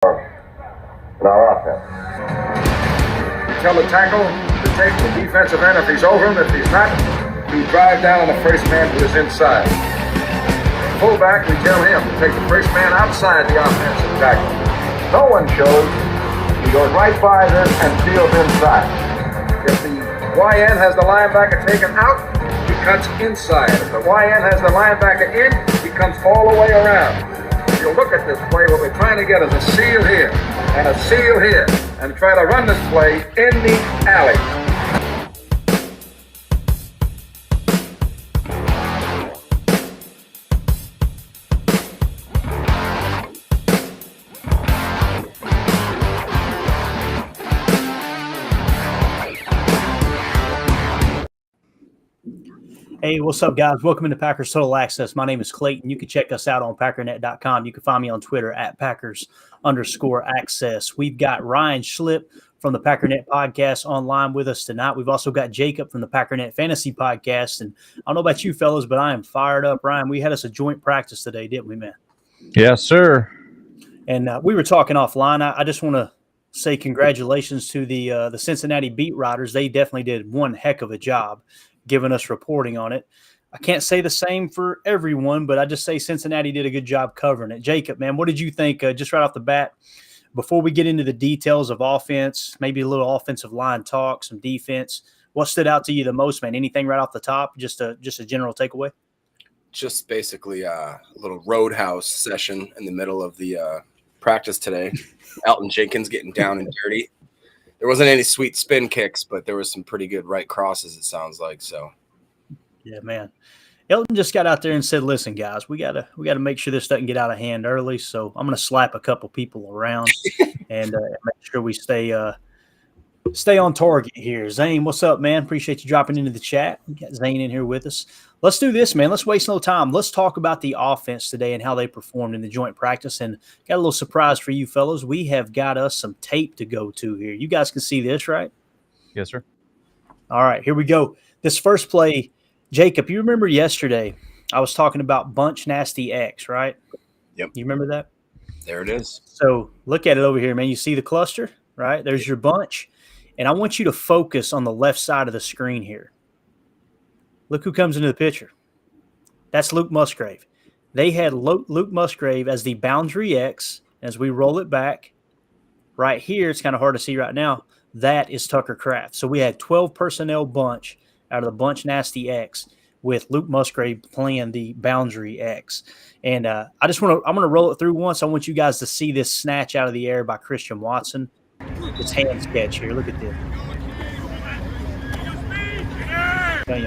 in our offense. Tell the tackle to take the defensive end if he's over him. If he's not, to drive down on the first man who is inside. Fullback, we tell him to take the first man outside the offensive tackle. No one shows. He goes right by them and steals inside. If the YN has the linebacker taken out, he cuts inside. If the YN has the linebacker in, he comes all the way around. If you look at this play, what we're trying to get is a seal here and a seal here, and try to run this play in the alley. Hey, what's up, guys? Welcome into Packers Total Access. My name is Clayton. You can check us out on Packernet.com. You can find me on Twitter at Packers_access. We've got Ryan Schlip from the Packernet Podcast online with us tonight. We've also got Jacob from the Packernet Fantasy Podcast. And I don't know about you fellas, but I am fired up. Ryan, we had us a joint practice today, didn't we, man? Yes, sir. And we were talking offline. I just want to say congratulations to the Cincinnati beat writers. They definitely did one heck of a job giving us reporting on it. I can't say the same for everyone, but I just say Cincinnati did a good job covering it. Jacob, man, what did you think just right off the bat? Before we get into the details of offense, maybe a little offensive line talk, some defense, what stood out to you the most, man? Anything right off the top? Just a general takeaway? Just basically a little roadhouse session in the middle of the practice today. Elton Jenkins getting down and dirty. There wasn't any sweet spin kicks, but there was some pretty good right crosses, it sounds like. So, yeah, man. Elton just got out there and said, "Listen, guys, we gotta make sure this doesn't get out of hand early. So I'm gonna slap a couple people around and make sure we stay on target here." Zane, what's up, man? Appreciate you dropping into the chat. We got Zane in here with us. Let's do this, man. Let's waste no time. Let's talk about the offense today and how they performed in the joint practice. And got a little surprise for you fellas. We have got us some tape to go to here. You guys can see this, right? Yes, sir. All right, here we go. This first play, Jacob, you remember yesterday I was talking about Bunch Nasty X, right? Yep. You remember that? There it is. So look at it over here, man. You see the cluster, right? There's your bunch. And I want you to focus on the left side of the screen here. Look who comes into the picture. That's Luke Musgrave. They had Luke Musgrave as the boundary X. As we roll it back, right here, it's kind of hard to see right now, that is Tucker Kraft. So we had 12 personnel bunch out of the Bunch Nasty X with Luke Musgrave playing the boundary X. And I'm going to roll it through once. I want you guys to see this snatch out of the air by Christian Watson. It's hand sketch here. Look at this.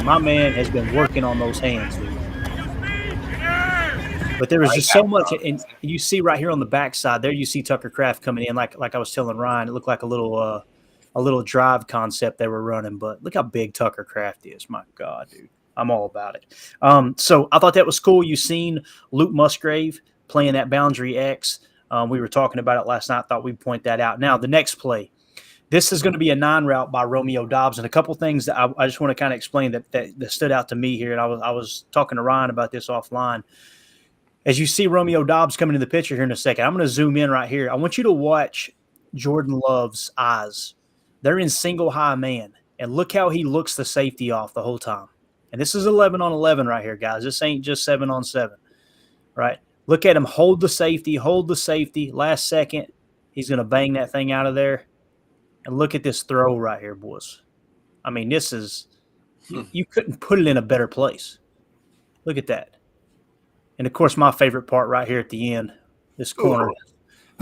My man has been working on those hands, dude. But there was just so much, and you see right here on the backside there, you see Tucker Kraft coming in, like I was telling Ryan, it looked like a little drive concept they were running. But look how big Tucker Kraft is. My God, dude, I'm all about it. So I thought that was cool. You seen Luke Musgrave playing that boundary X. We were talking about it last night. Thought we'd point that out. Now the next play. This is going to be a 9 route by Romeo Doubs, and a couple things that I just want to kind of explain that stood out to me here. And I was talking to Ryan about this offline. As you see Romeo Doubs coming to the picture here in a second, I'm going to zoom in right here. I want you to watch Jordan Love's eyes. They're in single high man, and look how he looks the safety off the whole time. And this is 11 on 11 right here, guys. This ain't just 7 on 7, right? Look at him hold the safety. Last second, he's going to bang that thing out of there. And look at this throw right here, boys. I mean, this is – you couldn't put it in a better place. Look at that. And, of course, my favorite part right here at the end, this corner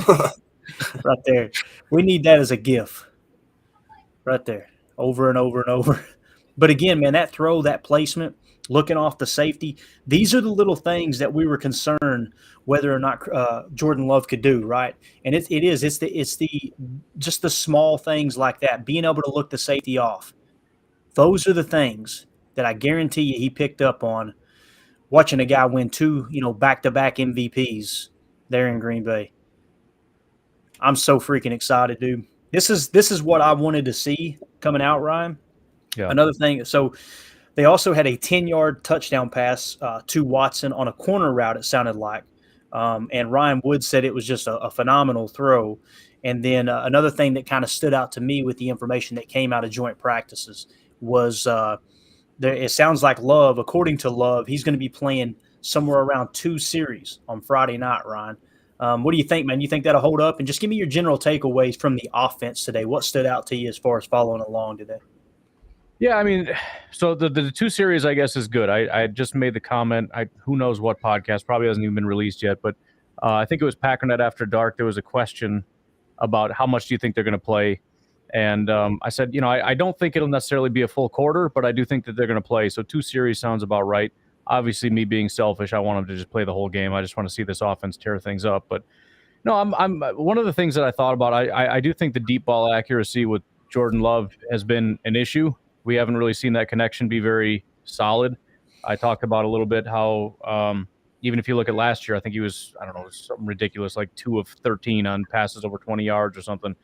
right there. We need that as a GIF right there, over and over and over. But, again, man, that throw, that placement, looking off the safety, these are the little things that we were concerned whether or not Jordan Love could do, right? And it's just the small things like that, being able to look the safety off. Those are the things that I guarantee you he picked up on watching a guy win 2, back-to-back MVPs there in Green Bay. I'm so freaking excited, dude. This is what I wanted to see coming out, Ryan. Yeah. Another thing, so they also had a 10-yard touchdown pass to Watson on a corner route, it sounded like, And Ryan Wood said it was just a phenomenal throw. And then another thing that kind of stood out to me with the information that came out of joint practices was it sounds like Love, according to Love, he's going to be playing somewhere around 2 series on Friday night, Ryan. What do you think, man? You think that'll hold up? And just give me your general takeaways from the offense today. What stood out to you as far as following along today? Yeah, I mean, so the 2 series, I guess, is good. I just made the comment. Who knows what podcast, probably hasn't even been released yet, but I think it was Packernet After Dark. There was a question about how much do you think they're going to play? And I said, I don't think it'll necessarily be a full quarter, but I do think that they're going to play. So 2 series sounds about right. Obviously, me being selfish, I want them to just play the whole game. I just want to see this offense tear things up. But no, I'm one of the things that I thought about. I do think the deep ball accuracy with Jordan Love has been an issue. We haven't really seen that connection be very solid. I talked about a little bit how even if you look at last year, I think he was, I don't know, something ridiculous, like 2 of 13 on passes over 20 yards or something.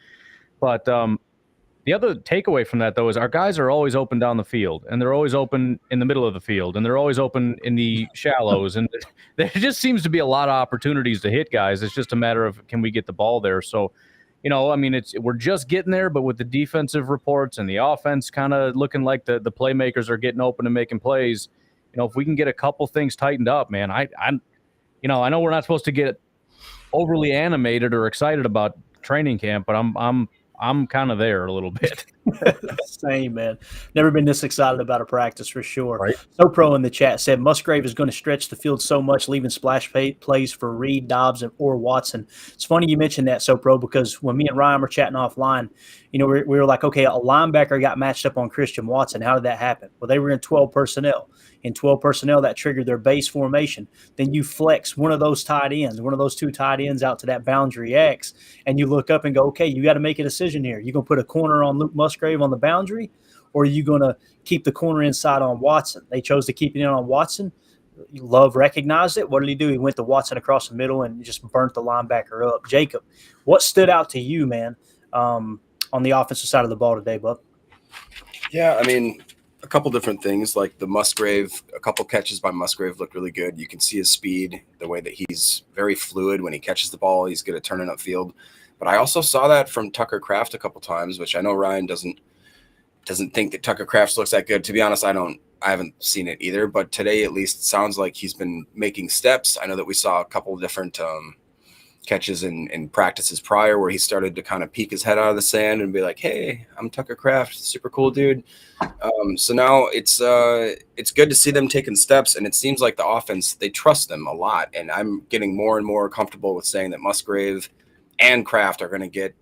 But the other takeaway from that, though, is our guys are always open down the field, and they're always open in the middle of the field, and they're always open in the shallows. And there just seems to be a lot of opportunities to hit guys. It's just a matter of, can we get the ball there? So, I mean, we're just getting there, but with the defensive reports and the offense kind of looking like the playmakers are getting open and making plays, if we can get a couple things tightened up, man, I know we're not supposed to get overly animated or excited about training camp, but I'm kind of there a little bit. Same, man. Never been this excited about a practice for sure. Right. So Pro in the chat said Musgrave is going to stretch the field so much, leaving splash plays for Reed, Dobbs, or Watson. It's funny you mentioned that, So Pro, because when me and Ryan were chatting offline, we were like, okay, a linebacker got matched up on Christian Watson. How did that happen? Well, they were in 12 personnel. In 12 personnel, that triggered their base formation. Then you flex one of those tight ends, one of those 2 tight ends out to that boundary X, and you look up and go, okay, you got to make a decision here. You going to put a corner on Luke Musgrave on the boundary, or are you going to keep the corner inside on Watson? They chose to keep it in on Watson. Love recognized it. What did he do? He went to Watson across the middle and just burnt the linebacker up. Jacob, what stood out to you, man, on the offensive side of the ball today, bub? Yeah, I mean, a couple different things, like a couple catches by Musgrave looked really good. You can see his speed, the way that he's very fluid when he catches the ball. He's good at turning upfield. But I also saw that from Tucker Kraft a couple times, which I know Ryan doesn't think that Tucker Kraft looks that good. To be honest, I haven't seen it either. But today, at least, it sounds like he's been making steps. I know that we saw a couple of different catches in practices prior where he started to kind of peek his head out of the sand and be like, hey, I'm Tucker Kraft, super cool dude. So now it's good to see them taking steps, and it seems like the offense, they trust them a lot. And I'm getting more and more comfortable with saying that Musgrave and Kraft are going to get,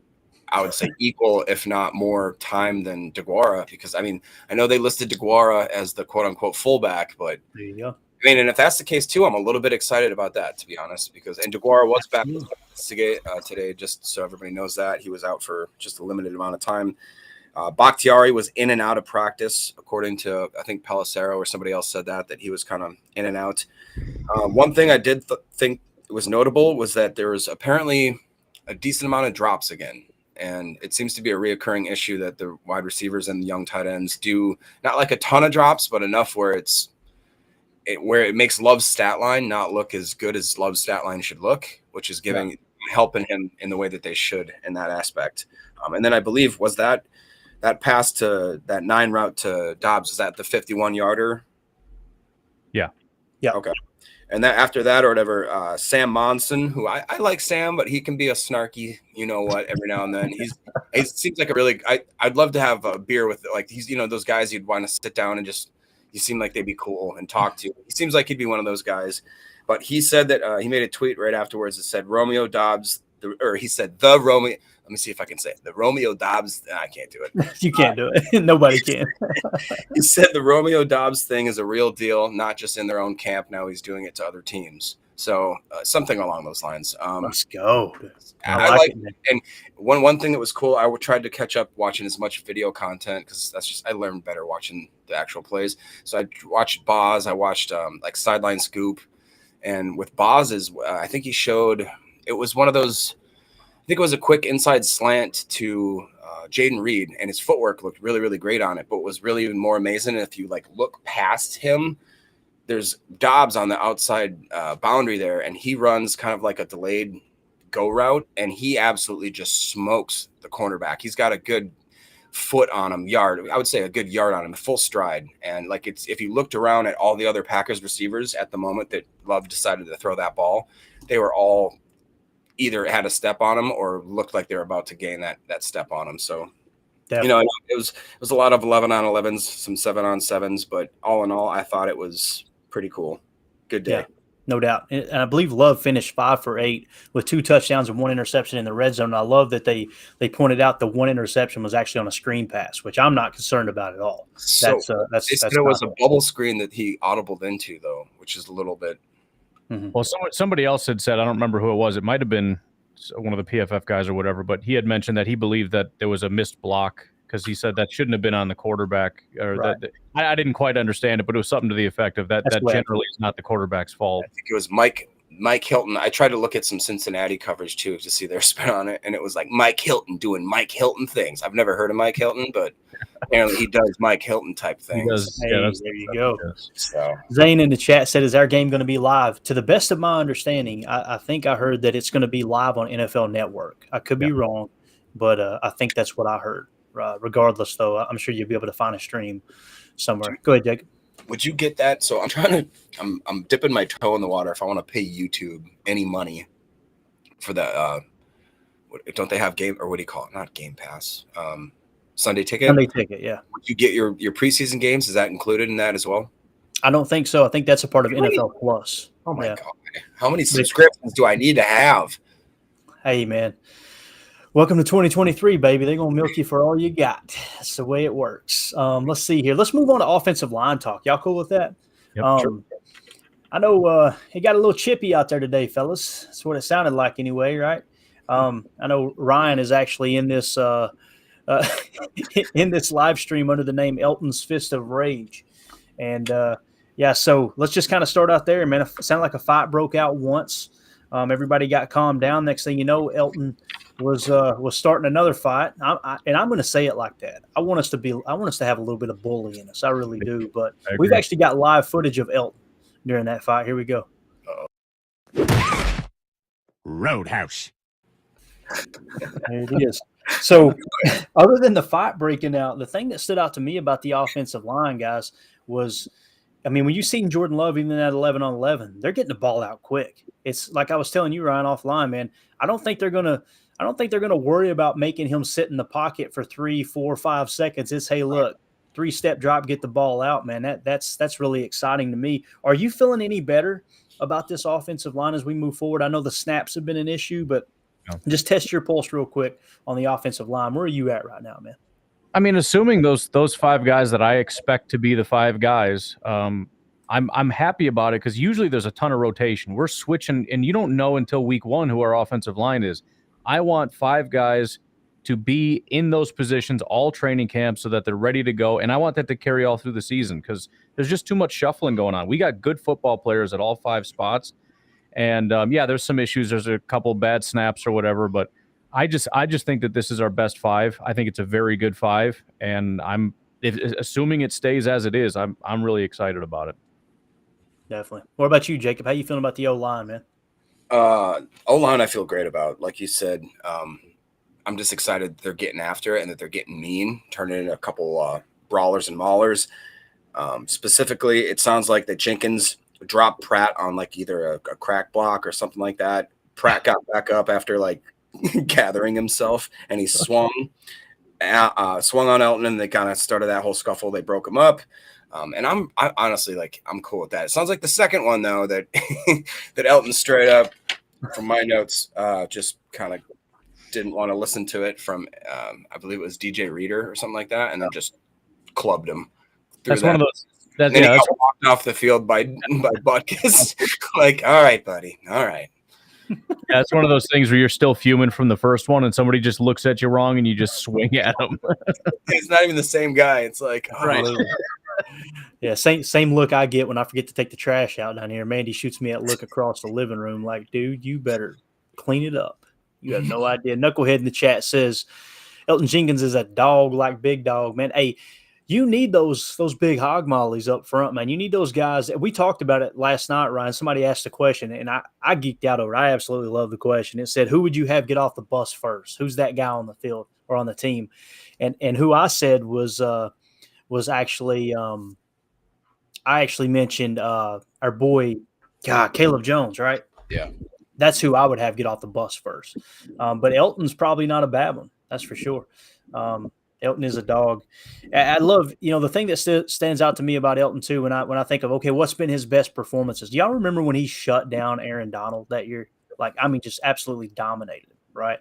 I would say, equal, if not more time than DeGuara, because I mean, I know they listed DeGuara as the quote unquote fullback, but There you go. I mean, and if that's the case too, I'm a little bit excited about that, to be honest, because DeGuara was back today, just so everybody knows that. He was out for just a limited amount of time. Bakhtiari was in and out of practice, according to, I think, Pelissero or somebody else said that he was kind of in and out. One thing I did think was notable was that there was apparently a decent amount of drops again. And it seems to be a reoccurring issue that the wide receivers and the young tight ends do not like a ton of drops, but enough where it makes Love's stat line not look as good as Love's stat line should look, which is helping him in the way that they should in that aspect. And then I believe was that pass to that 9 route to Dobbs, is that the 51-yarder? Yeah. Okay. And then after that or whatever, Sam Monson, who I like Sam, but he can be a snarky, every now and then. He seems like I'd love to have a beer with, like, he's, those guys you'd want to sit down and just, you seem like they'd be cool and talk to. He seems like he'd be one of those guys. But he said that he made a tweet right afterwards that said Romeo Dobbs, he said the Romeo. Let me see if I can say it. The Romeo Dobbs. I can't do it. You can't do it. Nobody can. He said the Romeo Dobbs thing is a real deal, not just in their own camp. Now he's doing it to other teams. So something along those lines. Let's go. I like it. And one thing that was cool, I tried to catch up watching as much video content because I learned better watching the actual plays. So I watched Boz. I watched like Sideline Scoop. And with Boz's, I think he showed, it was one of those, I think it was a quick inside slant to Jaden Reed, and his footwork looked really, really great on it. But what was really even more amazing, if you like look past him, there's Dobbs on the outside boundary there, and he runs kind of like a delayed go route, and he absolutely just smokes the cornerback. He's got a good foot on him, I would say a good yard on him, full stride. And like, it's, if you looked around at all the other Packers receivers at the moment that Love decided to throw that ball, they were all either had a step on him or looked like they were about to gain that step on him. So, Definitely. it was a lot of 11-on-11s, some 7-on-7s, but all in all, I thought it was pretty cool. Good day. Yeah. No doubt. And I believe Love finished 5 for 8 with 2 touchdowns and 1 interception in the red zone. And I love that they pointed out the 1 interception was actually on a screen pass, which I'm not concerned about at all. So That's they said it was a bubble screen that he audibled into, though, which is a little bit. Mm-hmm. Well, somebody else had said, I don't remember who it was. It might have been one of the PFF guys or whatever, but he had mentioned that he believed that there was a missed block because he said that shouldn't have been on the quarterback. Or Right. I didn't quite understand it, but it was something to the effect of that. That's That right. generally is not the quarterback's fault. I think it was Mike Hilton. I tried to look at some Cincinnati coverage too to see their spin on it, and it was like Mike Hilton doing Mike Hilton things. I've never heard of Mike Hilton, but apparently he does Mike Hilton type He things. does, Hey, that's- there you that's go. what he does. So Zane in the chat said, is our game going to be live? To the best of my understanding, I think I heard that it's going to be live on NFL Network. I could be wrong, but I think that's what I heard. Regardless, though, I'm sure you'll be able to find a stream somewhere. Go ahead, Jacob. would you get that? So I'm dipping my toe in the water if I want to pay YouTube any money for the don't they have game, or what do you call it? Not Game Pass. Sunday Ticket. Sunday Ticket, yeah. Would you get your preseason games? Is that included in that as well? I don't think so. I think that's a part of Really? NFL Plus. Oh my Yeah. god! How many subscriptions do I need to have? Hey, man. Welcome to 2023, baby. They're going to milk you for all you got. That's the way it works. Let's see here. Let's move on to offensive line talk. Y'all cool with that? Yep, sure. I know it got a little chippy out there today, fellas. That's what it sounded like anyway, right? I know Ryan is actually in this in this live stream under the name Elton's Fist of Rage. And, so let's just kind of start out there, man. It sounded like a fight broke out once. Everybody got calmed down. Next thing you know, Elton was starting another fight. And I'm going to say it like that. I want us to have a little bit of bully in us. I really do. But we've actually got live footage of Elton during that fight. Here we go. Roadhouse. There it is. So other than the fight breaking out, the thing that stood out to me about the offensive line, guys, was, I mean, when you seen Jordan Love even at 11-on-11, they're getting the ball out quick. It's like I was telling you, Ryan, offline, man. I don't think they're gonna worry about making him sit in the pocket for 3, 4, 5 seconds. It's, hey, look, 3-step drop, get the ball out, man. That's really exciting to me. Are you feeling any better about this offensive line as we move forward? I know the snaps have been an issue, but just test your pulse real quick on the offensive line. Where are you at right now, man? I mean, assuming those 5 guys that I expect to be the 5 guys, I'm happy about it because usually there's a ton of rotation. We're switching, and you don't know until week 1 who our offensive line is. I want 5 guys to be in those positions all training camp so that they're ready to go, and I want that to carry all through the season because there's just too much shuffling going on. We got good football players at all 5 spots, and there's some issues. There's a couple bad snaps or whatever, but I just think that this is our best 5. I think it's a very good 5, and assuming it stays as it is, I'm really excited about it. Definitely. What about you, Jacob? How you feeling about the O-line, man? O-line I feel great about. Like you said, I'm just excited they're getting after it and that they're getting mean, turning into a couple brawlers and maulers. Specifically, it sounds like that Jenkins dropped Pratt on like either a crack block or something like that. Pratt got back up after like gathering himself, and he swung on Elton, and they kind of started that whole scuffle. They broke him up. And I honestly, like, I'm cool with that. It sounds like the second one, though, that that Elton straight up, from my notes, just kind of didn't want to listen to it from, I believe it was DJ Reader or something like that, and then just clubbed him. That's one of those. Then he got walked off the field by Butkus. Like, all right, buddy, all right. Yeah, it's one of those things where you're still fuming from the first one, and somebody just looks at you wrong, and you just swing at them. It's not even the same guy. It's like, oh, Right. Yeah, same look I get when I forget to take the trash out down here. Mandy shoots me that look across the living room like, dude, you better clean it up. You have no idea. Knucklehead in the chat says Elton Jenkins is a dog like Big Dog, man. Hey, You need those big hog mollies up front, man. You need those guys. We talked about it last night, Ryan. Somebody asked a question, and I geeked out over it. I absolutely love the question. It said, who would you have get off the bus first? Who's that guy on the field or on the team? And who I said was actually I actually mentioned our boy, Caleb Jones, right? Yeah. That's who I would have get off the bus first. But Elton's probably not a bad one. That's for sure. Elton is a dog. I love, the thing that stands out to me about Elton too, when I think of, okay, what's been his best performances? Do y'all remember when he shut down Aaron Donald that year? Just absolutely dominated, right?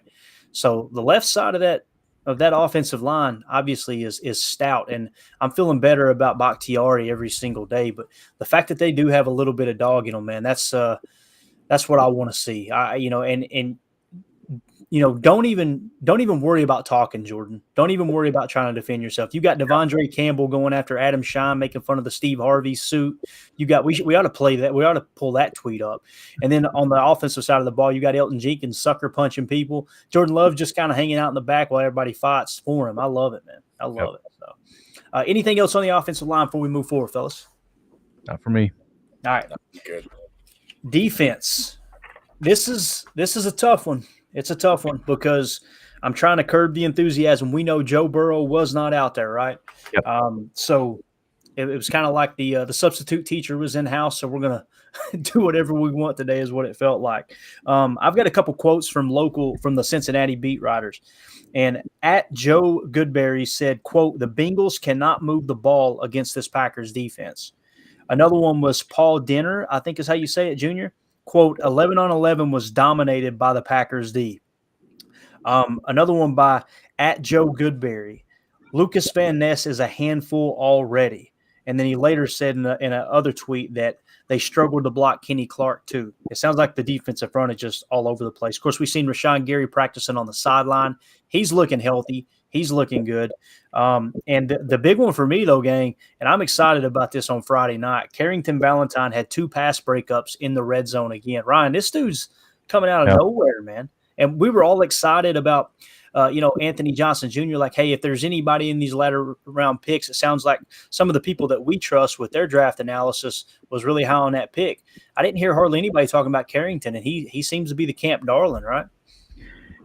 So the left side of that offensive line obviously is stout, and I'm feeling better about Bakhtiari every single day. But the fact that they do have a little bit of dog in them, man, that's what I want to see. Don't even worry about talking, Jordan. Don't even worry about trying to defend yourself. You got Devondre Campbell going after Adam Shine, making fun of the Steve Harvey suit. We ought to play that. We ought to pull that tweet up. And then on the offensive side of the ball, you got Elton Jenkins sucker punching people. Jordan Love just kind of hanging out in the back while everybody fights for him. I love it, man. I love it. So, anything else on the offensive line before we move forward, fellas? Not for me. All right. Good. Defense. This is a tough one. It's a tough one because I'm trying to curb the enthusiasm. We know Joe Burrow was not out there, right? Yep. So it was kind of like the substitute teacher was in house, so we're gonna do whatever we want today, is what it felt like. I've got a couple quotes from the Cincinnati beat writers, and at Joe Goodberry said, "quote The Bengals cannot move the ball against this Packers defense." Another one was Paul Denner, I think is how you say it, Junior. Quote, 11 on 11 was dominated by the Packers D. Another one by at Joe Goodberry. Lucas Van Ness is a handful already. And then he later said in a other tweet that they struggled to block Kenny Clark too. It sounds like the defensive front is just all over the place. Of course, we've seen Rashawn Gary practicing on the sideline. He's looking healthy. He's looking good. And the big one for me, though, gang, and I'm excited about this on Friday night, Carrington Valentine had 2 pass breakups in the red zone again. Ryan, this dude's coming out of nowhere, man. And we were all excited about, Anthony Johnson Jr. Like, hey, if there's anybody in these latter round picks, it sounds like some of the people that we trust with their draft analysis was really high on that pick. I didn't hear hardly anybody talking about Carrington, and he seems to be the camp darling, right?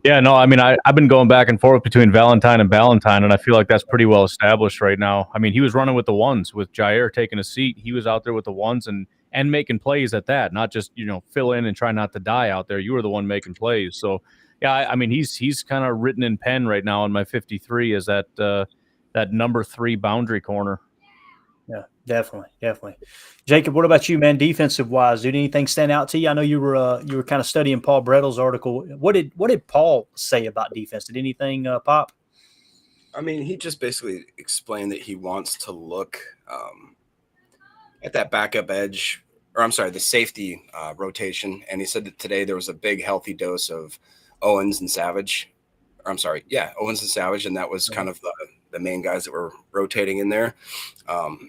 Yeah, no, I mean, I've been going back and forth between Valentine and Ballantyne, and I feel like that's pretty well established right now. I mean, he was running with the ones with Jair taking a seat. He was out there with the ones and making plays at that, not just, fill in and try not to die out there. You were the one making plays. So, yeah, I mean, he's kind of written in pen right now in my 53 as that number 3 boundary corner. Yeah, definitely. Jacob, what about you, man? Defensive wise, did anything stand out to you? I know you were kind of studying Paul Brettle's article. What did Paul say about defense? Did anything pop? I mean, he just basically explained that he wants to look at that backup edge, or I'm sorry, the safety rotation. And he said that today there was a big healthy dose of Owens and Savage. Owens and Savage, and that was kind of the main guys that were rotating in there.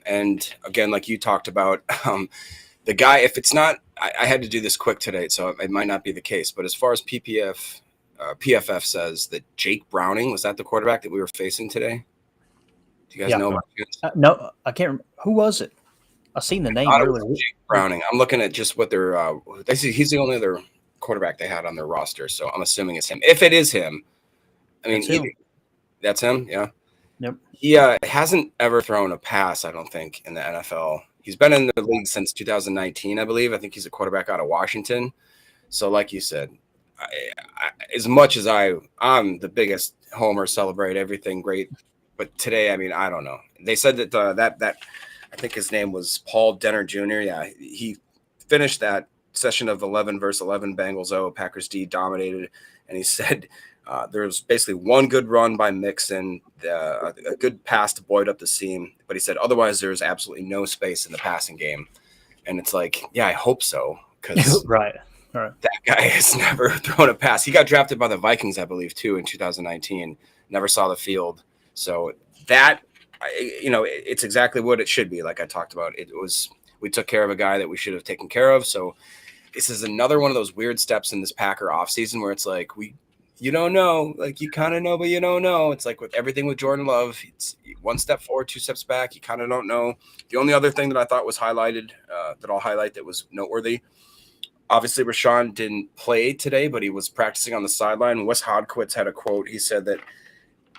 And again, like you talked about, the guy, if it's not, I had to do this quick today, so it might not be the case, but as far as PFF says that Jake Browning, was that the quarterback that we were facing today? Do you guys know about it? No, I can't remember. Who was it? I seen the name earlier. Jake Browning. I'm looking at just what they're he's the only other quarterback they had on their roster, so I'm assuming it's him. If it is him, I mean, that's him. Yeah. Yep. He hasn't ever thrown a pass, I don't think, in the NFL. He's been in the league since 2019, I believe. I think he's a quarterback out of Washington. So, like you said, as much as I'm the biggest homer, celebrate everything great, but today, I mean, I don't know. They said that that I think his name was Paul Denner Jr. Yeah, he finished that session of 11 versus 11 Bengals. Packers D dominated, and he said there was basically one good run by Mixon, a good pass to Boyd up the seam, but he said otherwise there's absolutely no space in the passing game. And it's like, yeah, I hope so, because right. That guy has never thrown a pass. He got drafted by the Vikings, I believe, too, in 2019. Never saw the field. So that, it's exactly what it should be. Like I talked about, we took care of a guy that we should have taken care of. So this is another one of those weird steps in this Packer offseason where it's like you don't know. Like, you kind of know, but you don't know. It's like with everything with Jordan Love, it's one step forward, two steps back. You kind of don't know. The only other thing that I thought was highlighted, that I'll highlight that was noteworthy, obviously Rashawn didn't play today, but he was practicing on the sideline. Wes Hodkowitz had a quote. He said that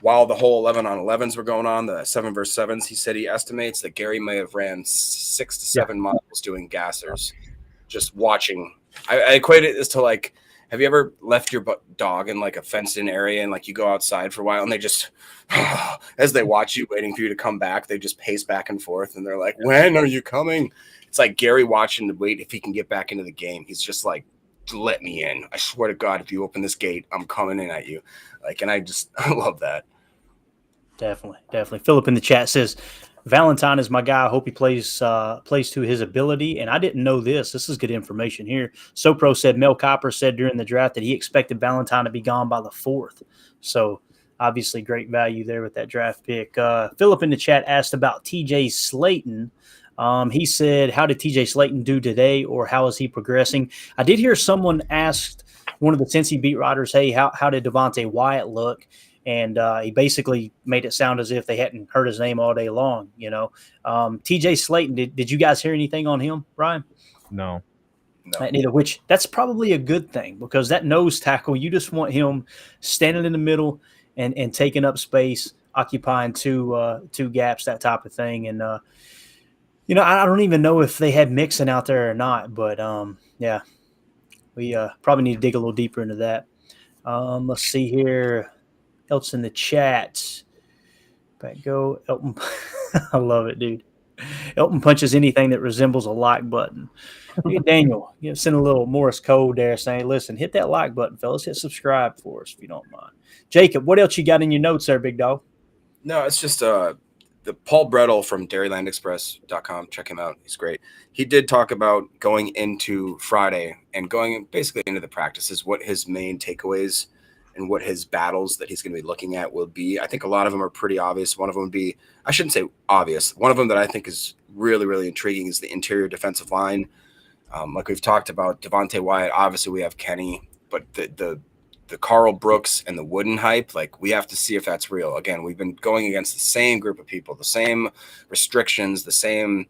while the whole 11-on-11s were going on, the 7 versus 7s, he said he estimates that Gary may have ran 6 to 7 miles doing gassers, just watching. I equate it as to, like, have you ever left your dog in like a fenced in area and like you go outside for a while and they just, as they watch you waiting for you to come back, they just pace back and forth and they're like, when are you coming? It's like Gary watching to wait if he can get back into the game. He's just like, let me in. I swear to God, if you open this gate, I'm coming in at you. Like, and I love that. Definitely. Philip in the chat says, Valentine is my guy. I hope he plays to his ability. And I didn't know this. This is good information here. SoPro said Mel Kiper said during the draft that he expected Valentine to be gone by the 4th. So obviously great value there with that draft pick. Philip in the chat asked about TJ Slaton. He said, how did TJ Slaton do today, or how is he progressing? I did hear someone asked one of the Cincy beat writers, hey, how did Devontae Wyatt look? And he basically made it sound as if they hadn't heard his name all day long, you know. TJ Slaton, did you guys hear anything on him, Ryan? No. Neither, which that's probably a good thing, because that nose tackle, you just want him standing in the middle and taking up space, occupying two gaps, that type of thing. And, you know, I don't even know if they had Mixon out there or not, but, yeah, we probably need to dig a little deeper into that. Let's see here. Else in the chat. Back go. Elton. I love it, dude. Elton punches anything that resembles a like button. Hey, Daniel, send a little Morse code there saying, listen, hit that like button, fellas. Hit subscribe for us if you don't mind. Jacob, what else you got in your notes there, big dog? No, it's just the Paul Brettel from dairylandexpress.com. Check him out. He's great. He did talk about going into Friday and going basically into the practices, what his main takeaways and what his battles that he's going to be looking at will be. I think a lot of them are pretty obvious. One of them would be, I shouldn't say obvious. One of them that I think is really, really intriguing is the interior defensive line. Like we've talked about Devontae Wyatt, obviously we have Kenny, but the Carl Brooks and the Wooden hype, like we have to see if that's real. Again, we've been going against the same group of people, the same restrictions, the same,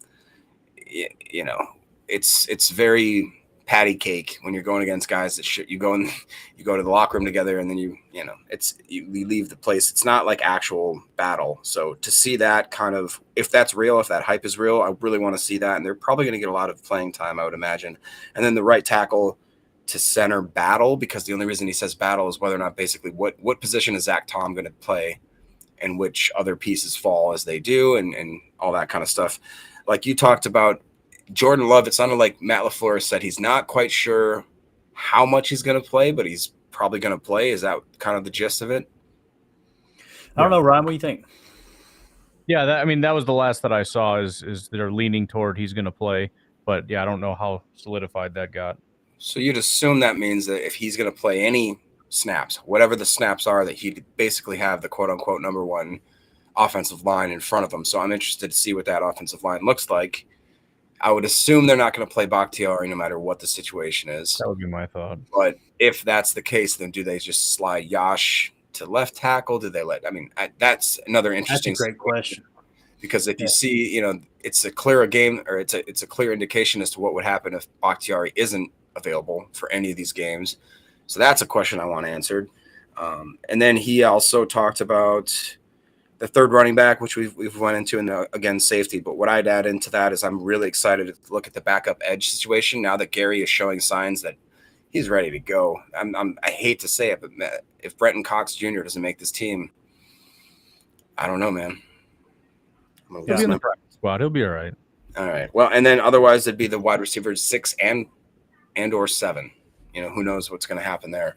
you know, it's very patty cake when you're going against guys that you go to the locker room together and then you leave the place. It's not like actual battle. So to see that kind of, if that's real, if that hype is real, I really want to see that. And they're probably going to get a lot of playing time, I would imagine. And then the right tackle to center battle, because the only reason he says battle is whether or not basically what position is Zach Tom going to play and which other pieces fall as they do and all that kind of stuff. Like you talked about Jordan Love, it sounded like Matt LaFleur said he's not quite sure how much he's going to play, but he's probably going to play. Is that kind of the gist of it? I don't know, Ryan. What do you think? Yeah, that was the last that I saw is they're leaning toward he's going to play. But, yeah, I don't know how solidified that got. So you'd assume that means that if he's going to play any snaps, whatever the snaps are, that he'd basically have the quote-unquote number one offensive line in front of him. So I'm interested to see what that offensive line looks like. I would assume they're not going to play Bakhtiari no matter what the situation is. That would be my thought. But if that's the case, then do they just slide Yash to left tackle? Do they that's another interesting. That's a great question. Because if you see, it's a clear game, or it's a clear indication as to what would happen if Bakhtiari isn't available for any of these games. So that's a question I want answered. And then he also talked about the third running back, which we've went into, and again, safety. But what I'd add into that is I'm really excited to look at the backup edge situation now that Gary is showing signs that he's ready to go. I hate to say it, but if Brenton Cox Jr. doesn't make this team, I don't know, man. He'll be in the practice squad. He'll be all right. All right. Well, and then otherwise it'd be the wide receivers 6 and or 7. Who knows what's going to happen there.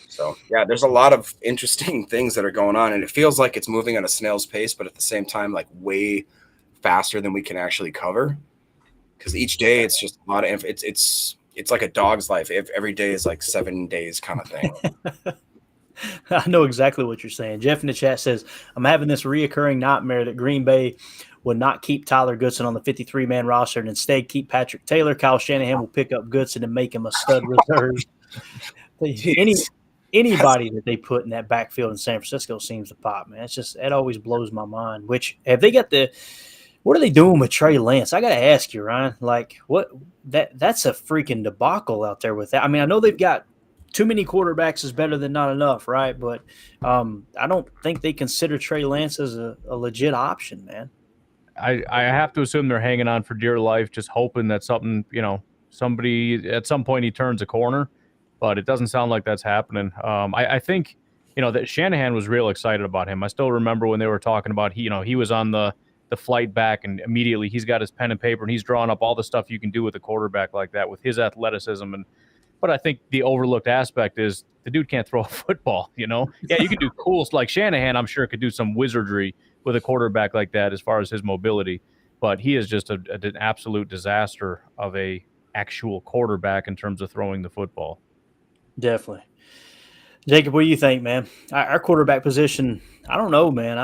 So, yeah, there's a lot of interesting things that are going on, and it feels like it's moving at a snail's pace, but at the same time, like way faster than we can actually cover. Because each day it's just a lot of it's like a dog's life. Every day is like 7 days kind of thing. I know exactly what you're saying. Jeff in the chat says, I'm having this reoccurring nightmare that Green Bay would not keep Tyler Goodson on the 53-man roster and instead keep Patrick Taylor. Kyle Shanahan will pick up Goodson and make him a stud reserve. anybody that they put in that backfield in San Francisco seems to pop, man. It always blows my mind. Which have they got what are they doing with Trey Lance? I got to ask you, Ryan. Like, that's a freaking debacle out there with that. I mean, I know they've got too many quarterbacks is better than not enough, right? But I don't think they consider Trey Lance as a legit option, man. I have to assume they're hanging on for dear life, just hoping that somebody at some point he turns a corner, but it doesn't sound like that's happening. I think, that Shanahan was real excited about him. I still remember when they were talking about, he was on the flight back, and immediately he's got his pen and paper and he's drawing up all the stuff you can do with a quarterback like that with his athleticism. But I think the overlooked aspect is the dude can't throw a football, Yeah, you can do cool, like Shanahan, I'm sure could do some wizardry with a quarterback like that as far as his mobility, but he is just an absolute disaster of a actual quarterback in terms of throwing the football. Definitely. Jacob, what do you think, man? Our quarterback position, I don't know, man.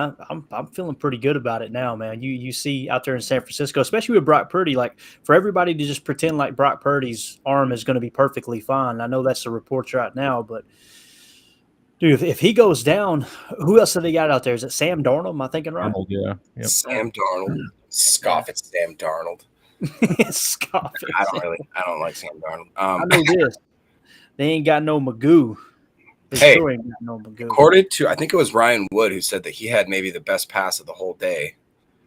I'm feeling pretty good about it now, man. You see out there in San Francisco, especially with Brock Purdy, like for everybody to just pretend like Brock Purdy's arm is going to be perfectly fine. I know that's the reports right now, but dude, if he goes down, who else have they got out there? Is it Sam Darnold? Am I thinking right? Darnold, yeah. Yep. Sam Darnold. Scoff at Sam Darnold. Scoff. I don't like Sam Darnold. I know this. They ain't got no Magoo. Hey, sure ain't got no Magoo. According to, I think it was Ryan Wood who said that he had maybe the best pass of the whole day.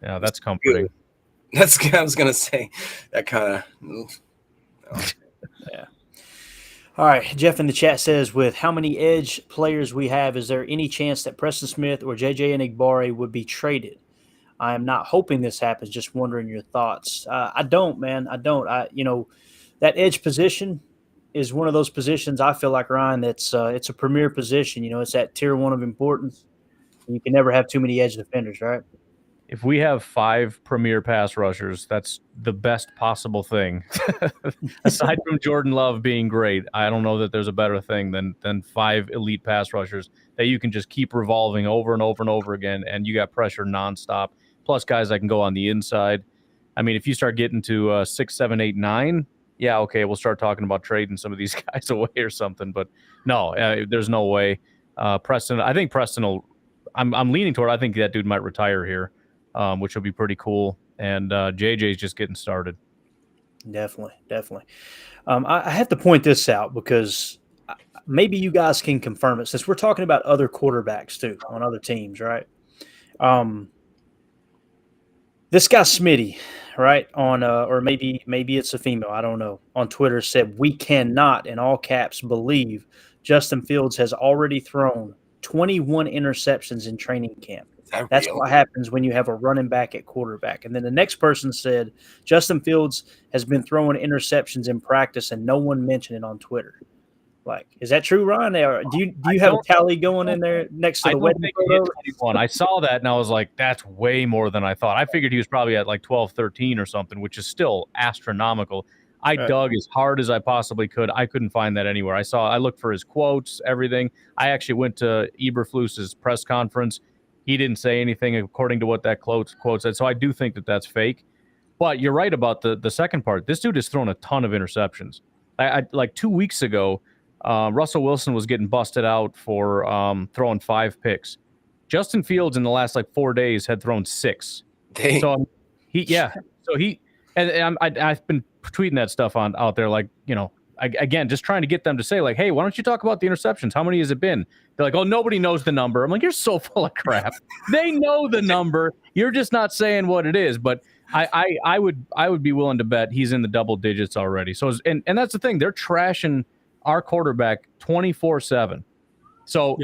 Yeah, that's comforting. I was going to say that kind of. Yeah. All right. Jeff in the chat says, with how many edge players we have, is there any chance that Preston Smith or JJ Enagbare would be traded? I am not hoping this happens. Just wondering your thoughts. I don't, man. I don't. That edge position is one of those positions I feel like, Ryan, it's a premier position. It's that tier 1 of importance. You can never have too many edge defenders, right? If we have 5 premier pass rushers, that's the best possible thing. Aside from Jordan Love being great, I don't know that there's a better thing than 5 elite pass rushers that you can just keep revolving over and over and over again, and you got pressure nonstop. Plus guys that can go on the inside. I mean, if you start getting to 6, 7, 8, 9, yeah, okay, we'll start talking about trading some of these guys away or something. But no, there's no way. Preston, I think Preston will. I'm leaning toward. I think that dude might retire here, which will be pretty cool. And JJ's just getting started. Definitely. I have to point this out because maybe you guys can confirm it, since we're talking about other quarterbacks too on other teams, right? This guy Smitty, right, on or maybe it's a female, I don't know, on Twitter said, we cannot, in all caps, believe Justin Fields has already thrown 21 interceptions in training camp. That's what happens when you have a running back at quarterback. And then the next person said, Justin Fields has been throwing interceptions in practice and no one mentioned it on Twitter. Like, is that true, Ryan? Or do you have a tally going in there next to the wedding photo? I saw that and I was like, that's way more than I thought. I figured he was probably at like 12, 13 or something, which is still astronomical. I dug as hard as I possibly could. I couldn't find that anywhere. I looked for his quotes, everything. I actually went to Eberflus's press conference. He didn't say anything according to what that quote said. So I do think that that's fake. But you're right about the second part. This dude has thrown a ton of interceptions. I like 2 weeks ago, Russell Wilson was getting busted out for throwing 5 picks. Justin Fields in the last 4 days had thrown 6. Dang. So I've been tweeting that stuff out there, again, just trying to get them to say hey, why don't you talk about the interceptions? How many has it been? They're like, oh, nobody knows the number. I'm like, you're so full of crap. They know the number. You're just not saying what it is. But I would be willing to bet he's in the double digits already. So and that's the thing. They're trashing our quarterback 24/7. So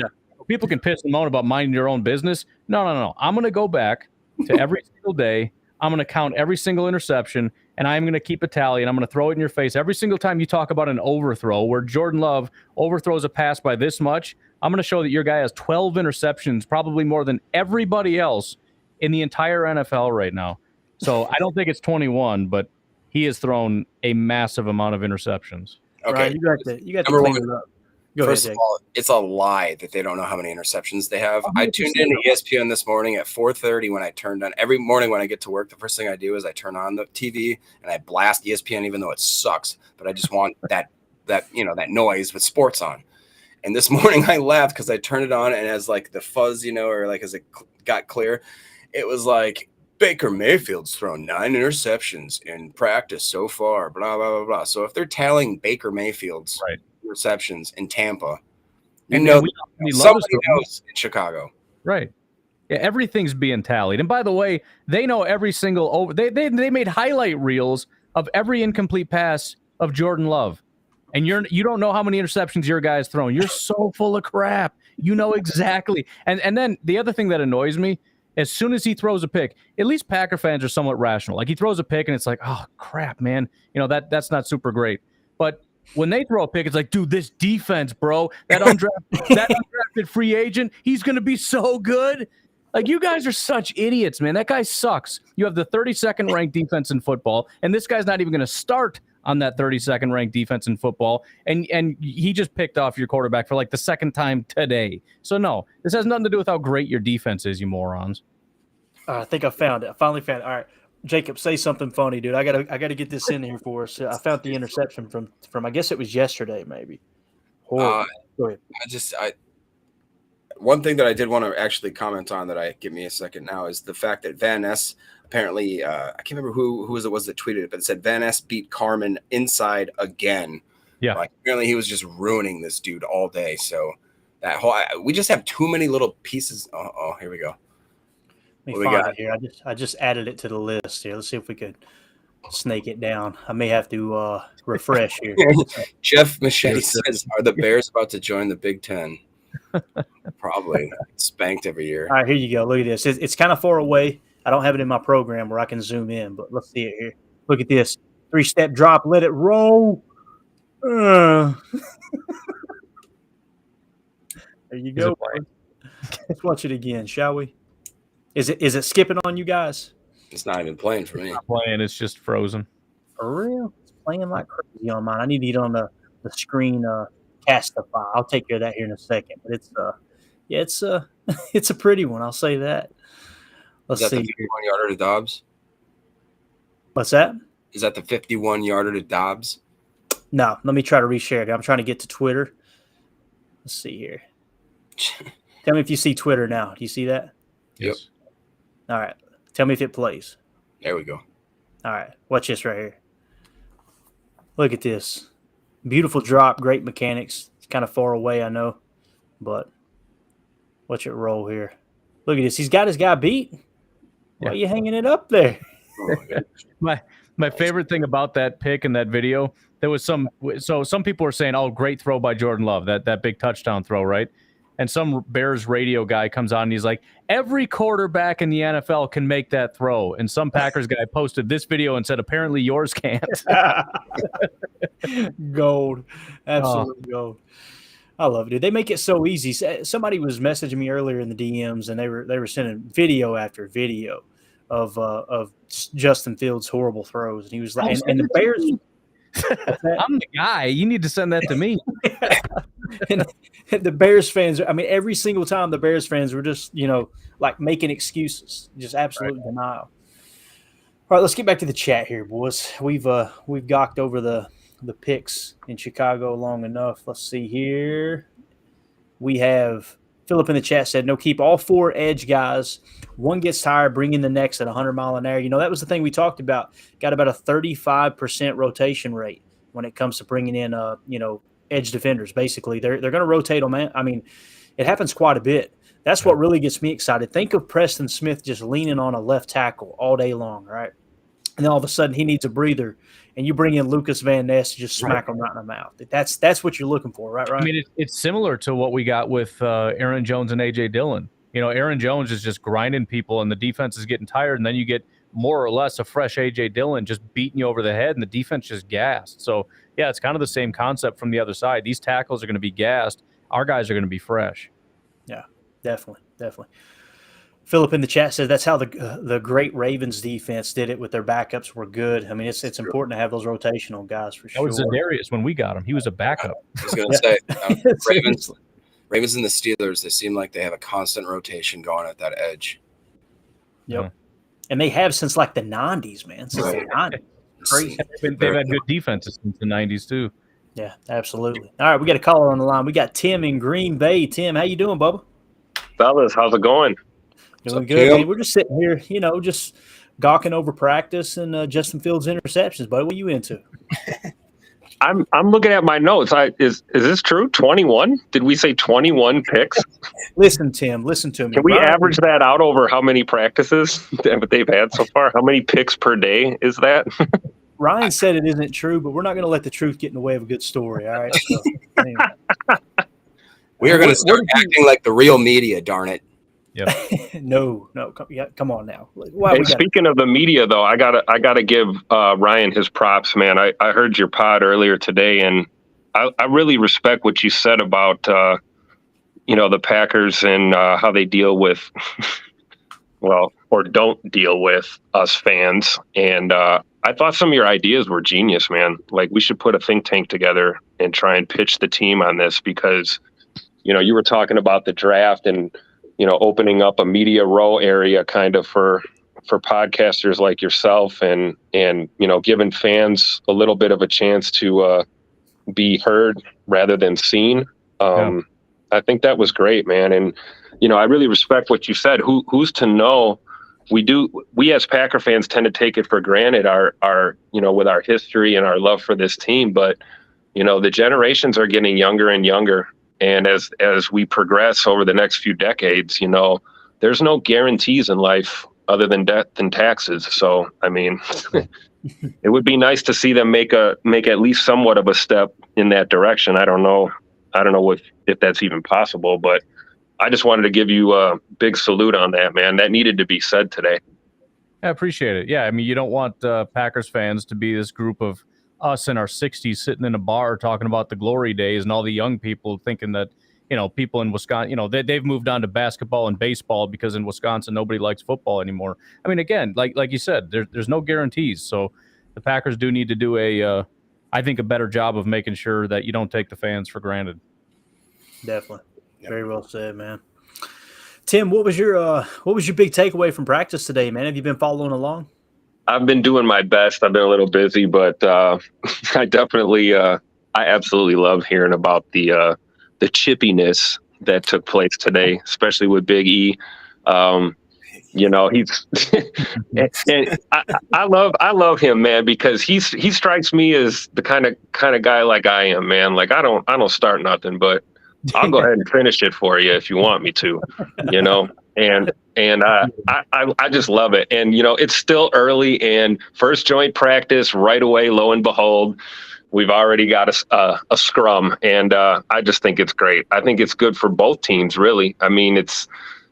people can piss and moan about minding your own business. No. I'm going to go back to every single day. I'm going to count every single interception, and I'm going to keep a tally, and I'm going to throw it in your face every single time you talk about an overthrow where Jordan Love overthrows a pass by this much. I'm going to show that your guy has 12 interceptions, probably more than everybody else in the entire NFL right now. So I don't think it's 21, but he has thrown a massive amount of interceptions. Okay, Ryan, you got to clean it up. First of all, it's a lie that they don't know how many interceptions they have. 100%. I tuned in to ESPN this morning at 4:30 when I turned on. Every morning when I get to work, the first thing I do is I turn on the TV and I blast ESPN, even though it sucks. But I just want that noise with sports on. And this morning I laughed because I turned it on, and as like the fuzz, or like as it got clear, it was like Baker Mayfield's thrown 9 interceptions in practice so far, blah, blah, blah, blah. So if they're tallying Baker Mayfield's receptions in Tampa, somebody knows in Chicago. Right. Yeah, everything's being tallied. And by the way, they know every single they made highlight reels of every incomplete pass of Jordan Love. And you don't know how many interceptions your guy's thrown. You're so full of crap. You know exactly. And then the other thing that annoys me, as soon as he throws a pick, at least Packer fans are somewhat rational. Like he throws a pick and it's like, oh crap, man. That's not super great. But when they throw a pick, it's like, dude, this defense, bro, that undrafted free agent, he's gonna be so good. Like, you guys are such idiots, man. That guy sucks. You have the 32nd ranked defense in football, and this guy's not even going to start on that 32nd ranked defense in football, and he just picked off your quarterback for like the second time today. So no, this has nothing to do with how great your defense is, you morons. I think I found it. I finally found it. All right, Jacob, say something funny, dude. I gotta get this in here for us. I found the interception from I guess it was yesterday, maybe. Go ahead. One thing that I did want to actually comment on give me a second now is the fact that Van Ness apparently, I can't remember who it was that tweeted it, but it said Van Ness beat Carmen inside again. Yeah. Like, apparently he was just ruining this dude all day. So we just have too many little pieces. Oh, here we go. Let me find it here. I just added it to the list here. Let's see if we could snake it down. I may have to refresh here. Jeff Machete says, are the Bears about to join the Big Ten? Probably. Spanked every year. All right, here you go. Look at this. It's kind of far away. I don't have it in my program where I can zoom in, but let's see it here. Look at this. 3-step drop. Let it roll. There you go. Let's watch it again, shall we? Is it skipping on you guys? It's not even playing for me. It's not playing. It's just frozen. For real? It's playing like crazy on mine. I need to get on the screen Castify. I'll take care of that here in a second. But it's it's a pretty one. I'll say that. Let's see. The 51-yarder to Dobbs? What's that? Is that the 51-yarder to Dobbs? No, let me try to reshare it. I'm trying to get to Twitter. Let's see here. Tell me if you see Twitter now. Do you see that? Yep. All right. Tell me if it plays. There we go. All right. Watch this right here. Look at this. Beautiful drop. Great mechanics. It's kind of far away, I know. But watch it roll here. Look at this. He's got his guy beat. Why are you hanging it up there? My favorite thing about that pick and that video, there was some people were saying, oh, great throw by Jordan Love, that big touchdown throw, right? And some Bears radio guy comes on and he's like, every quarterback in the NFL can make that throw. And some Packers guy posted this video and said, apparently yours can't. Gold. Absolute gold. I love it, dude. They make it so easy. Somebody was messaging me earlier in the DMs, and they were sending video after video of Justin Fields' horrible throws, and he was like, and the Bears. I'm the guy. You need to send that to me. And the Bears fans, I mean, every single time the Bears fans were just, like making excuses, just absolute denial. All right, let's get back to the chat here, boys. We've gawked over the picks in Chicago long enough. Let's see here. We have Philip in the chat said, no, keep all 4 edge guys. One gets tired, bring in the next at 100 mile an hour. That was the thing we talked about. Got about a 35% rotation rate when it comes to bringing in, edge defenders. Basically, they're going to rotate them. I mean, it happens quite a bit. That's what really gets me excited. Think of Preston Smith just leaning on a left tackle all day long, right? And then all of a sudden he needs a breather, and you bring in Lucas Van Ness to just smack him right in the mouth. That's what you're looking for, right? I mean, it's similar to what we got with Aaron Jones and A.J. Dillon. Aaron Jones is just grinding people, and the defense is getting tired, and then you get more or less a fresh A.J. Dillon just beating you over the head, and the defense just gassed. So, yeah, it's kind of the same concept from the other side. These tackles are going to be gassed. Our guys are going to be fresh. Yeah, definitely. Philip in the chat says that's how the great Ravens defense did it with their backups were good. I mean, it's important to have those rotational guys for sure. That was Zadarius when we got him. He was a backup. I was going to say, Ravens and the Steelers, they seem like they have a constant rotation going at that edge. Yep. Yeah. And they have since the 90s, man. Since the 90s. Crazy. They've had good defenses since the 90s, too. Yeah, absolutely. All right, we got a caller on the line. We got Tim in Green Bay. Tim, how you doing, Bubba? Fellas, how's it going? Doing up, good, Tim? man. We're just sitting here, just gawking over practice and Justin Fields' interceptions, buddy. What are you into? I'm looking at my notes. Is this true? 21? Did we say 21 picks? Listen, Tim, listen to me. Can we Ryan- average that out over how many practices that they've had so far? How many picks per day is that? Ryan said it isn't true, but we're not going to let the truth get in the way of a good story. All right. So, anyway. We are going to start acting like the real media, darn it. No, come on now. Why Hey, we got speaking of the media, though, I gotta give Ryan his props, man. I heard your pod earlier today, and I really respect what you said about the Packers and how they deal with, well, or don't deal with us fans. And I thought some of your ideas were genius, man. Like, we should put a think tank together and try and pitch the team on this because, you were talking about the draft and, opening up a media row area kind of for podcasters like yourself and giving fans a little bit of a chance to be heard rather than seen. I think that was great, man. And, I really respect what you said. Who's to know? We as Packer fans tend to take it for granted, our with our history and our love for this team. But, the generations are getting younger and younger. And as we progress over the next few decades, there's no guarantees in life other than death and taxes. So, I mean, it would be nice to see them make at least somewhat of a step in that direction. I don't know if that's even possible, but I just wanted to give you a big salute on that, man. That needed to be said today. I appreciate it. Yeah, I mean, you don't want Packers fans to be this group of us in our 60s sitting in a bar talking about the glory days and all the young people thinking that, people in Wisconsin, they've moved on to basketball and baseball because in Wisconsin, nobody likes football anymore. I mean, again, like you said, there's no guarantees. So the Packers do need to do I think a better job of making sure that you don't take the fans for granted. Definitely. Very well said, man. Tim, what was your big takeaway from practice today, man? Have you been following along? I've been doing my best. I've been a little busy, but I absolutely love hearing about the chippiness that took place today, especially with Big E. He's and I love him, man, because he strikes me as the kind of guy like I am, man. Like I don't start nothing, but I'll go ahead and finish it for you if you want me to, and I just love it. And, it's still early and first joint practice right away, lo and behold, we've already got a scrum. And I just think it's great. I think it's good for both teams, really. I mean,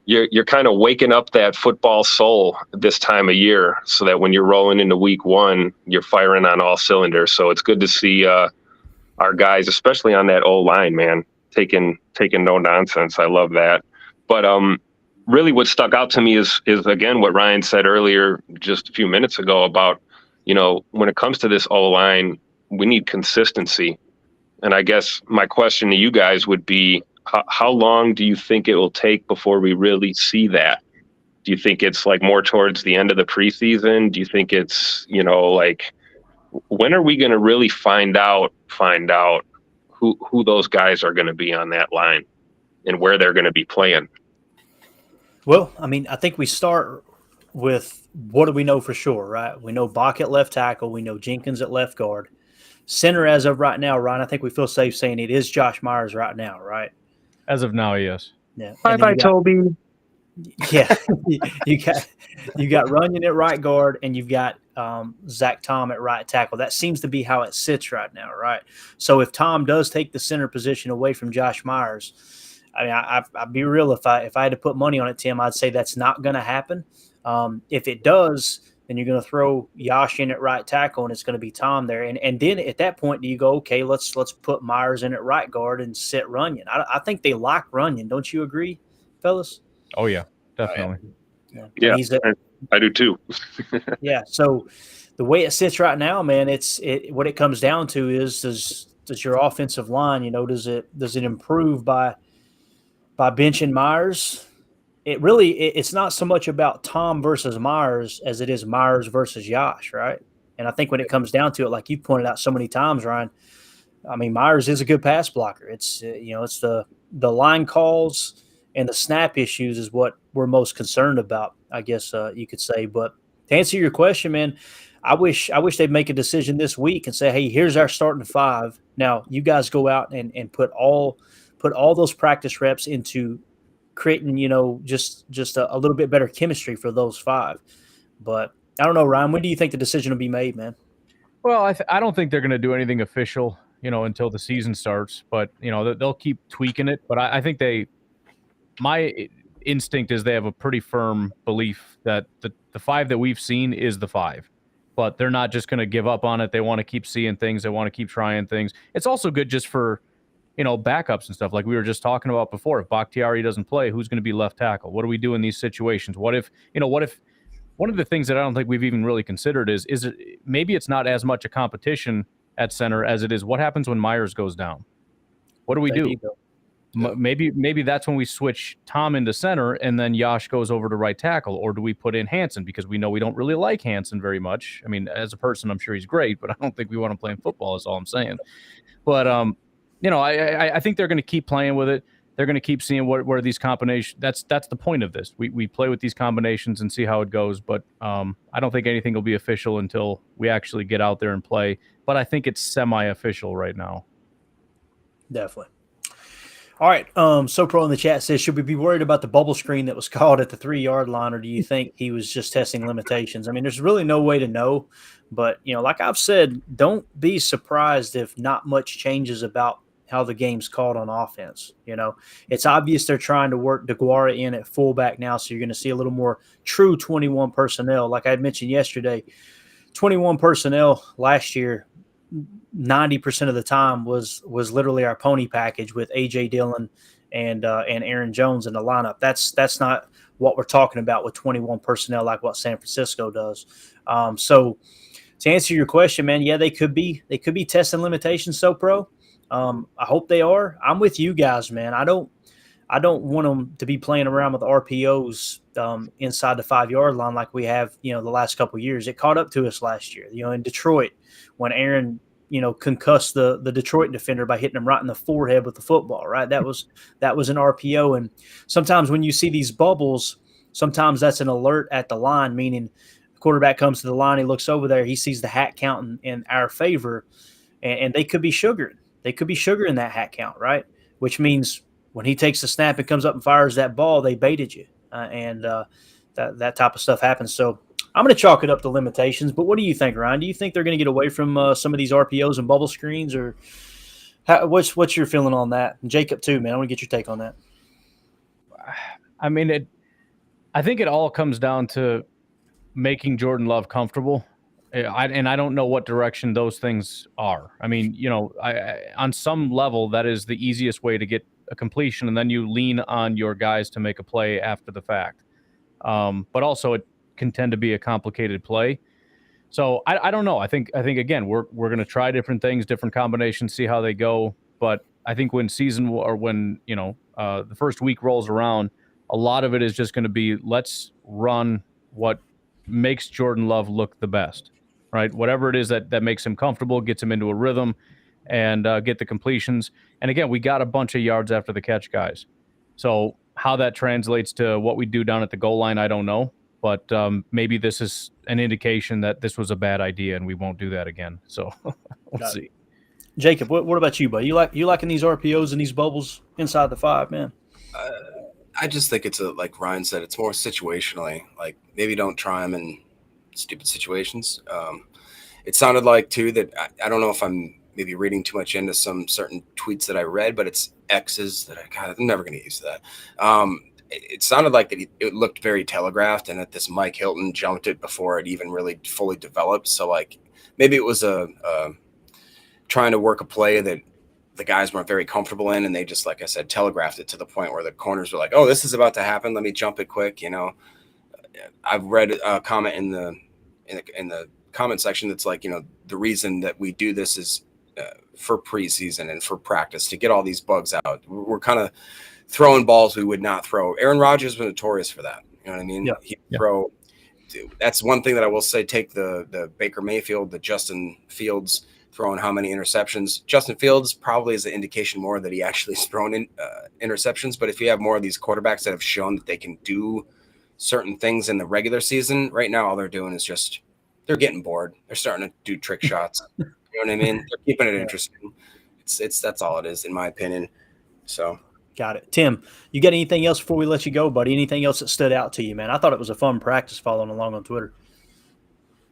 you're kind of waking up that football soul this time of year so that when you're rolling into week one, you're firing on all cylinders. So it's good to see our guys, especially on that O-line, man, taking no nonsense. I love that. But really what stuck out to me is again what Ryan said earlier just a few minutes ago about, when it comes to this O-line, we need consistency. And I guess my question to you guys would be, how long do you think it will take before we really see that? Do you think it's like more towards the end of the preseason? Do you think it's, like when are we going to really find out who those guys are going to be on that line and where they're going to be playing? Well, I mean, I think we start with what do we know for sure, right? We know Bach at left tackle. We know Jenkins at left guard. Center as of right now, Ryan, I think we feel safe saying it is Josh Myers right now, right? As of now, yes. Yeah. Bye-bye, Toby. Yeah. you got Runyon at right guard, and you've got Zach Tom at right tackle. That seems to be how it sits right now, right? So if Tom does take the center position away from Josh Myers, I mean, I'd be real. If I had to put money on it, Tim, I'd say that's not going to happen. If it does, then you're going to throw Yosh in at right tackle, and it's going to be Tom there. And then at that point, do you go, okay, let's put Myers in at right guard and sit Runyon? I think they like Runyon. Don't you agree, fellas? Oh, yeah, definitely. Yeah, I do too. Yeah. So the way it sits right now, man, what it comes down to is does your offensive line, does it improve by benching Myers? It's not so much about Tom versus Myers as it is Myers versus Yosh, right? And I think when it comes down to it, like you pointed out so many times, Ryan, I mean, Myers is a good pass blocker. It's it's the line calls and the snap issues is what we're most concerned about, I guess you could say. But to answer your question, man, I wish they'd make a decision this week and say, hey, here's our starting five. Now you guys go out and put all those practice reps into creating, just a little bit better chemistry for those five. But I don't know, Ryan, when do you think the decision will be made, man? Well, I don't think they're going to do anything official, until the season starts. But they'll keep tweaking it. But I think my instinct is they have a pretty firm belief that the five that we've seen is the five. But they're not just going to give up on it. They want to keep seeing things. They want to keep trying things. It's also good just for backups and stuff like we were just talking about before. If Bakhtiari doesn't play, who's going to be left tackle? What do we do in these situations? What if one of the things that I don't think we've even really considered is it, maybe it's not as much a competition at center as it is what happens when Myers goes down? What do we do? Maybe that's when we switch Tom into center and then Yash goes over to right tackle, or do we put in Hansen because we know we don't really like Hansen very much? I mean, as a person, I'm sure he's great, but I don't think we want him playing football. Is all I'm saying. But I think they're going to keep playing with it. They're going to keep seeing where these combinations. That's the point of this. We play with these combinations and see how it goes. But I don't think anything will be official until we actually get out there and play. But I think it's semi-official right now. Definitely. All right. So Pro in the chat says, should we be worried about the bubble screen that was called at the 3-yard line, or do you think he was just testing limitations? I mean, there's really no way to know. But like I've said, don't be surprised if not much changes about how the game's called on offense. It's obvious they're trying to work DeGuara in at fullback now, so you're going to see a little more true 21 personnel. Like I had mentioned yesterday, 21 personnel last year, 90% of the time was literally our pony package with A.J. Dillon and Aaron Jones in the lineup. That's not what we're talking about with 21 personnel like what San Francisco does. So to answer your question, man, yeah, they could be testing limitations. So Pro. I hope they are. I'm with you guys, man. I don't want them to be playing around with RPOs inside the 5-yard line like we have, the last couple of years. It caught up to us last year, in Detroit when Aaron, concussed the Detroit defender by hitting him right in the forehead with the football, right? That was an RPO. And sometimes when you see these bubbles, sometimes that's an alert at the line, meaning the quarterback comes to the line, he looks over there, he sees the hat count in our favor, and they could be sugaring. They could be sugaring that hat count, right? Which means when he takes the snap and comes up and fires that ball, they baited you. That type of stuff happens. So I'm going to chalk it up to limitations. But what do you think, Ryan? Do you think they're going to get away from some of these RPOs and bubble screens? Or what's your feeling on that? And Jacob, too, man. I want to get your take on that. I mean, I think it all comes down to making Jordan Love comfortable. I don't know what direction those things are. I mean, on some level, that is the easiest way to get a completion, and then you lean on your guys to make a play after the fact. But also, it can tend to be a complicated play. So I don't know. I think again, we're going to try different things, different combinations, see how they go. But I think when the first week rolls around, a lot of it is just going to be let's run what makes Jordan Love look the best. Right, whatever it is that makes him comfortable, gets him into a rhythm, and get the completions. And again, we got a bunch of yards after the catch guys. So how that translates to what we do down at the goal line, I don't know. But maybe this is an indication that this was a bad idea and we won't do that again. So we'll see. Jacob, what about you, buddy? You liking these RPOs and these bubbles inside the 5, man? I just think it's like Ryan said, it's more situationally. Like maybe don't try them in stupid situations. It sounded like too that I don't know if I'm maybe reading too much into some certain tweets that I read, but it's X's that I'm never going to use that. It sounded like that it looked very telegraphed, and that this Mike Hilton jumped it before it even really fully developed. So like maybe it was a trying to work a play that the guys weren't very comfortable in, and they just, like I said, telegraphed it to the point where the corners were like, "Oh, this is about to happen. Let me jump it quick." I've read a comment in the comment section that's like, the reason that we do this is for preseason and for practice to get all these bugs out. We're kind of throwing balls we would not throw. Aaron Rodgers was notorious for that. You know what I mean? Yeah. That's one thing that I will say. Take the Baker Mayfield, the Justin Fields throwing how many interceptions. Justin Fields probably is an indication more that he actually has thrown in interceptions. But if you have more of these quarterbacks that have shown that they can do certain things in the regular season, right now all they're doing is just they're getting bored. They're starting to do trick shots. You know what I mean? They're keeping it interesting. It's that's all it is, in my opinion. So. Got it. Tim, you got anything else before we let you go, buddy? Anything else that stood out to you, man? I thought it was a fun practice following along on Twitter.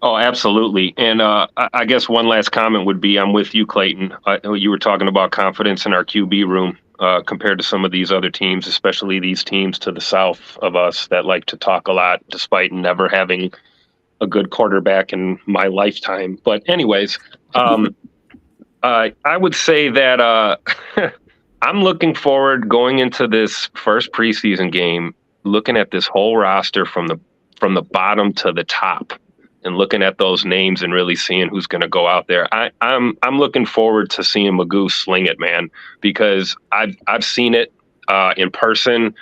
Oh, absolutely. And I guess one last comment would be I'm with you, Clayton. You were talking about confidence in our QB room compared to some of these other teams, especially these teams to the south of us that like to talk a lot despite never having a good quarterback in my lifetime. But anyways, I would say that I'm looking forward going into this first preseason game, looking at this whole roster from the bottom to the top. And looking at those names and really seeing who's going to go out there, I'm looking forward to seeing Magoo sling it, man, because I've seen it in person.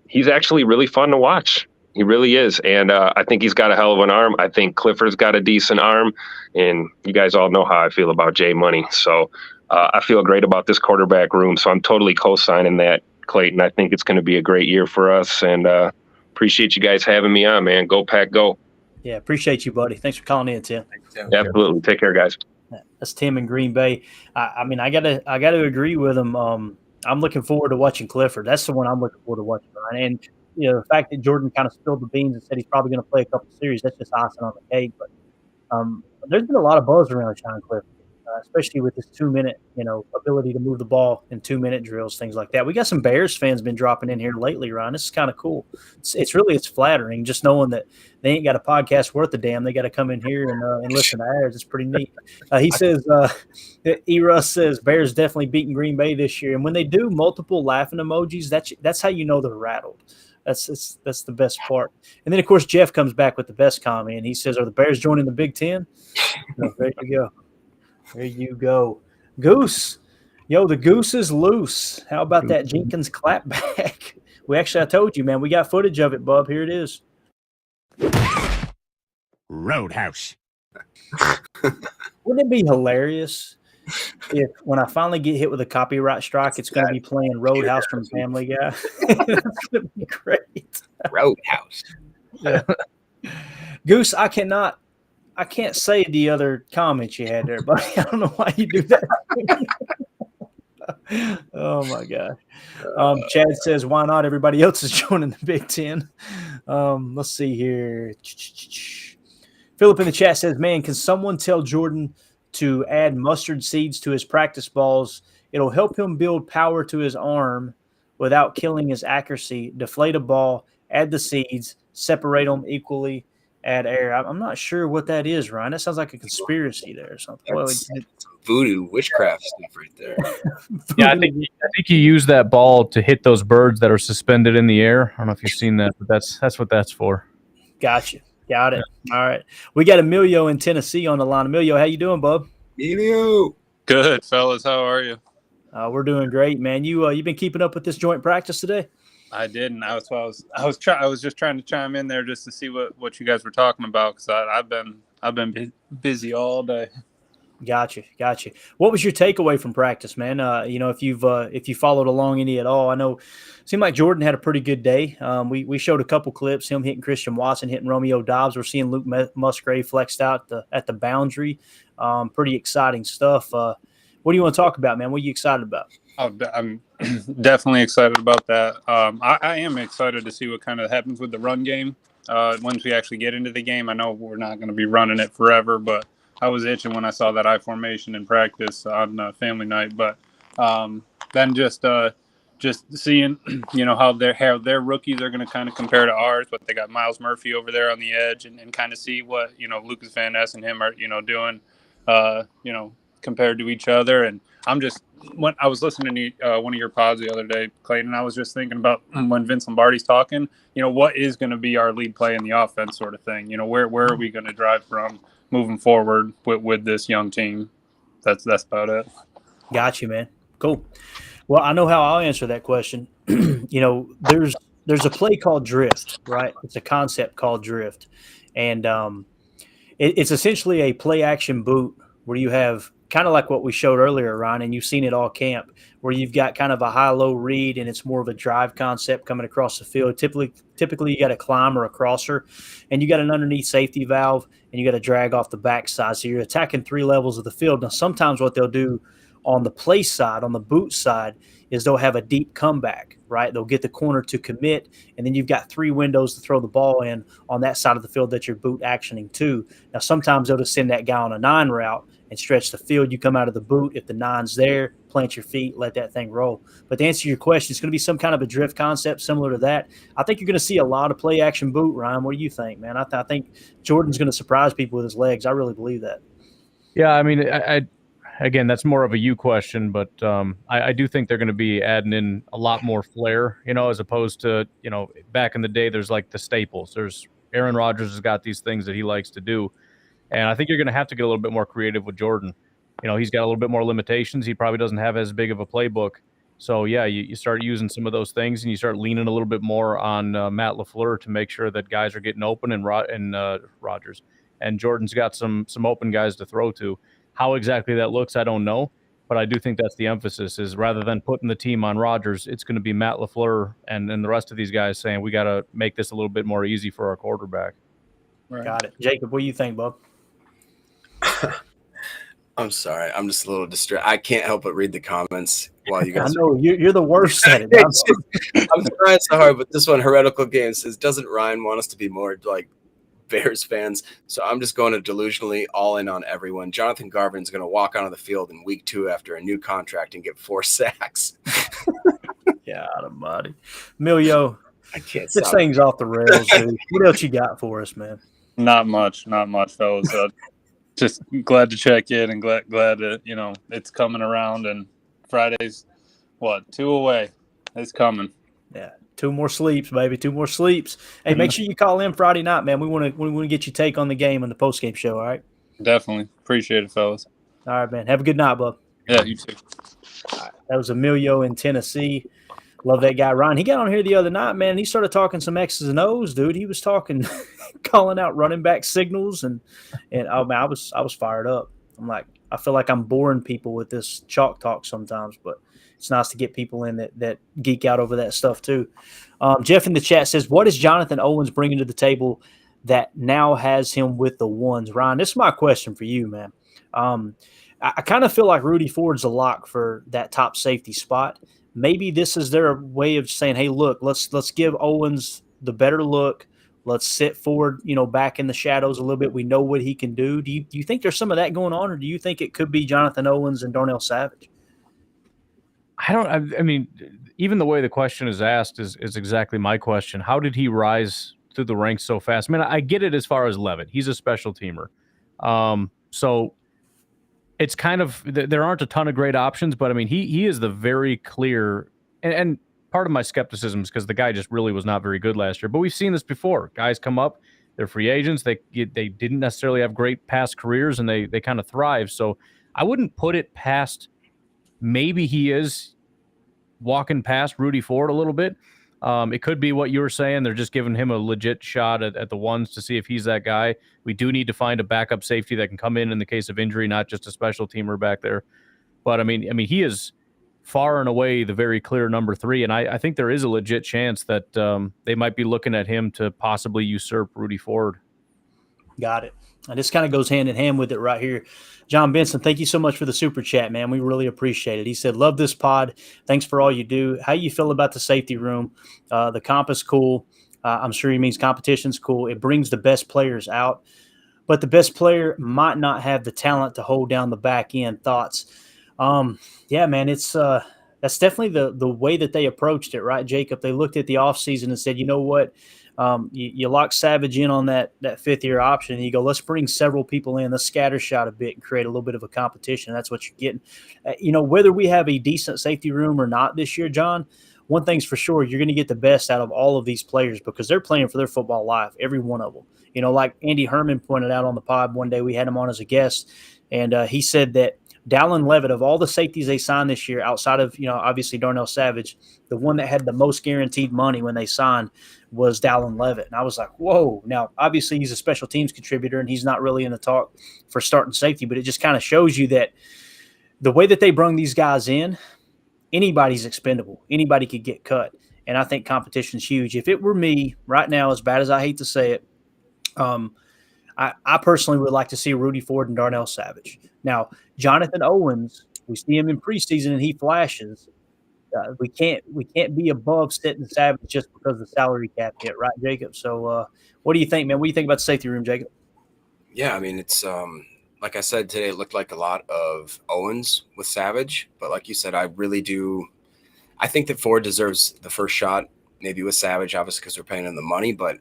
He's actually really fun to watch. He really is, and I think he's got a hell of an arm. I think Clifford's got a decent arm, and you guys all know how I feel about Jay Money. So I feel great about this quarterback room. So I'm totally co-signing that, Clayton. I think it's going to be a great year for us, and appreciate you guys having me on, man. Go Pack, go. Yeah, appreciate you, buddy. Thanks for calling in, Tim. Absolutely. Take care, guys. That's Tim in Green Bay. I mean, I gotta agree with him. I'm looking forward to watching Clifford. That's the one I'm looking forward to watching. And the fact that Jordan kind of spilled the beans and said he's probably going to play a couple series, that's just icing on the cake. But there's been a lot of buzz around Sean Clifford, especially with his 2-minute, ability to move the ball in 2-minute drills, things like that. We got some Bears fans been dropping in here lately, Ryan. This is kind of cool. It's flattering just knowing that they ain't got a podcast worth a damn. They got to come in here and listen to ours. It's pretty neat. He says, E-Russ says Bears definitely beating Green Bay this year. And when they do multiple laughing emojis, that's how you know they're rattled. That's the best part. And then, of course, Jeff comes back with the best comment. He says, are the Bears joining the Big Ten? There you go. There you go. Goose. Yo, the goose is loose. How about that Jenkins clapback? I told you, man, we got footage of it, bub. Here it is. Roadhouse. Wouldn't it be hilarious if when I finally get hit with a copyright strike, it's going to be playing Roadhouse from Family Guy? That's going to be great. Roadhouse. Yeah. Goose, I can't say the other comments you had there, buddy. I don't know why you do that. Oh my gosh. Chad says, why not? Everybody else is joining the Big Ten. Let's see here. Philip in the chat says, man, can someone tell Jordan to add mustard seeds to his practice balls? It'll help him build power to his arm without killing his accuracy. Deflate a ball, add the seeds, separate them equally, add air. I'm not sure what that is, Ryan. That sounds like a conspiracy there or something. Well, Voodoo witchcraft stuff right there. Yeah, I think you use that ball to hit those birds that are suspended in the air. I don't know if you've seen that, but that's what that's for. Gotcha. Got it. All right. We got Emilio in Tennessee on the line. Emilio, how you doing, bub? Emilio. Good, fellas. How are you? We're doing great, man. You been keeping up with this joint practice today? I didn't. I was just trying to chime in there just to see what you guys were talking about because I've been busy all day. Gotcha. What was your takeaway from practice, man? If you followed along any at all, I know it seemed like Jordan had a pretty good day. We showed a couple clips, him hitting Christian Watson, hitting Romeo Dobbs. We're seeing Luke Musgrave flexed out at the boundary. Pretty exciting stuff. What do you want to talk about, man? What are you excited about? I'm definitely excited about that. I am excited to see what kind of happens with the run game once we actually get into the game. I know we're not going to be running it forever, but I was itching when I saw that I formation in practice on family night. But then just seeing, how their rookies are going to kind of compare to ours, but they got Miles Murphy over there on the edge and kind of see what, Lucas Van Ness and him are, doing, compared to each other. And when I was listening to one of your pods the other day, Clayton, I was just thinking about when Vince Lombardi's talking, what is going to be our lead play in the offense sort of thing? Where are we going to drive from moving forward with this young team? That's about it. Got you, man. Cool. Well, I know how I'll answer that question. There's a play called drift, right? It's a concept called drift. And it's essentially a play action boot where you have kind of like what we showed earlier, Ryan, and you've seen it all camp, where you've got kind of a high-low read and it's more of a drive concept coming across the field. Typically you got a climb or a crosser, and you got an underneath safety valve, and you got to drag off the backside. So you're attacking 3 levels of the field. Now, sometimes what they'll do on the play side, on the boot side, is they'll have a deep comeback, right? They'll get the corner to commit, and then you've got 3 windows to throw the ball in on that side of the field that you're boot actioning to. Now, sometimes they'll just send that guy on a 9 route and stretch the field. You come out of the boot. If the 9's there, plant your feet, let that thing roll. But to answer your question, it's going to be some kind of a drift concept similar to that. I think you're going to see a lot of play action boot, Ryan. What do you think, man? I think Jordan's going to surprise people with his legs. I really believe that. Yeah, I mean, I again, that's more of a you question, but I do think they're going to be adding in a lot more flair, as opposed to, back in the day, there's like the staples. There's Aaron Rodgers has got these things that he likes to do. And I think you're going to have to get a little bit more creative with Jordan. He's got a little bit more limitations. He probably doesn't have as big of a playbook. So, yeah, you start using some of those things, and you start leaning a little bit more on Matt LaFleur to make sure that guys are getting open, and Rodgers. And Jordan's got some open guys to throw to. How exactly that looks, I don't know. But I do think that's the emphasis, is rather than putting the team on Rodgers, it's going to be Matt LaFleur and the rest of these guys saying, we got to make this a little bit more easy for our quarterback. Right. Got it. Jacob, what do you think, bub? I'm sorry. I'm just a little distracted. I can't help but read the comments while you guys. I know you're the worst at it. I'm trying so hard, but this one, Heretical Games, says, doesn't Ryan want us to be more like Bears fans? So I'm just going to delusionally all in on everyone. Jonathan Garvin's going to walk onto the field in week 2 after a new contract and get 4 sacks. Yeah, almighty. Emilio, I can't this stop. thing's off the rails, dude. What else you got for us, man? Not much, fellas. Just glad to check in and glad that it's coming around, and Friday's 2 away. It's coming. Yeah, 2 more sleeps, baby. 2 more sleeps. Hey, make sure you call in Friday night, man. We want to get your take on the game on the post game show. All right. Definitely appreciate it, fellas. All right, man. Have a good night, bub. Yeah, you too. All right. That was Emilio in Tennessee. Love that guy, Ryan. He got on here the other night, man. He started talking some X's and O's, dude. He was talking, calling out running back signals, and oh man, I was fired up. I'm like, I feel like I'm boring people with this chalk talk sometimes, but it's nice to get people in that geek out over that stuff too. Jeff in the chat says, "What is Jonathan Owens bringing to the table that now has him with the ones?" Ryan, this is my question for you, man. I kind of feel like Rudy Ford's a lock for that top safety spot. Maybe this is their way of saying, hey, look, let's give Owens the better look. Let's sit Ford, back in the shadows a little bit. We know what he can do. Do you think there's some of that going on, or do you think it could be Jonathan Owens and Darnell Savage? I mean, even the way the question is asked is exactly my question. How did he rise through the ranks so fast? I mean, I get it as far as Levitt. He's a special teamer. So it's kind of, there aren't a ton of great options, but I mean, he is the very clear, and part of my skepticism is because the guy just really was not very good last year, but we've seen this before. Guys come up, they're free agents. They didn't necessarily have great past careers, and they kind of thrive. So I wouldn't put it past, maybe he is walking past Rudy Ford a little bit. It could be what you were saying. They're just giving him a legit shot at the ones to see if he's that guy. We do need to find a backup safety that can come in the case of injury, not just a special teamer back there. But I mean, he is far and away the very clear number 3, and I think there is a legit chance that they might be looking at him to possibly usurp Rudy Ford. Got it. And this kind of goes hand in hand with it right here. John Benson, thank you so much for the super chat, man. We really appreciate it. He said, love this pod. Thanks for all you do. How you feel about the safety room? The comp is cool. I'm sure he means competition's cool. It brings the best players out. But the best player might not have the talent to hold down the back end. Thoughts? Yeah, man, it's that's definitely the way that they approached it, right, Jacob? They looked at the offseason and said, you know what? You lock Savage in on that 5th-year option, and you go, let's bring several people in, let's scatter shot a bit and create a little bit of a competition. That's what you're getting. Whether we have a decent safety room or not this year, John, one thing's for sure, you're going to get the best out of all of these players because they're playing for their football life, every one of them. Like Andy Herman pointed out on the pod one day, we had him on as a guest, and he said that Dallin Levitt, of all the safeties they signed this year, outside of, obviously Darnell Savage, the one that had the most guaranteed money when they signed was Dallin Levitt. And I was like, whoa. Now, obviously he's a special teams contributor and he's not really in the talk for starting safety, but it just kind of shows you that the way that they brung these guys in, anybody's expendable. Anybody could get cut. And I think competition's huge. If it were me right now, as bad as I hate to say it, I personally would like to see Rudy Ford and Darnell Savage. Now, Jonathan Owens, we see him in preseason and he flashes. We can't be above sitting Savage just because of the salary cap hit, right, Jacob? So what do you think, man? What do you think about the safety room, Jacob? Yeah, I mean, it's like I said today, it looked like a lot of Owens with Savage. But like you said, I really do – I think that Ford deserves the first shot, maybe with Savage, obviously because we're paying him the money. But,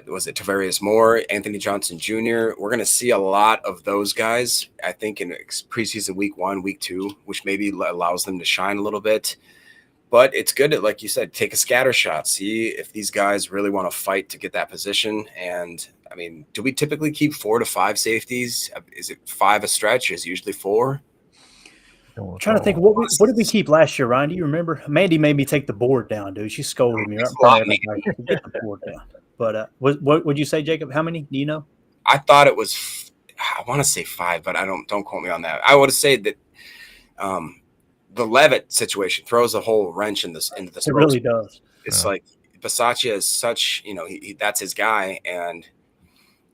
was it Tavarius Moore, Anthony Johnson Jr.? We're going to see a lot of those guys, I think, in preseason week 1, week 2, which maybe allows them to shine a little bit. But it's good to, like you said, take a scatter shot, see if these guys really want to fight to get that position. And, I mean, do we typically keep 4 to 5 safeties? Is it 5 a stretch? Is it usually 4? I'm trying to think, what did we keep last year, Ryan? Do you remember? Mandy made me take the board down, dude. She scolded me right in front of everybody to get the board down. But what would you say, Jacob? How many? Do you know? I thought it was, I want to say 5, but don't quote me on that. I would say that the Levitt situation throws a whole wrench into this. It really does. It's like Bisaccia is such, that's his guy. And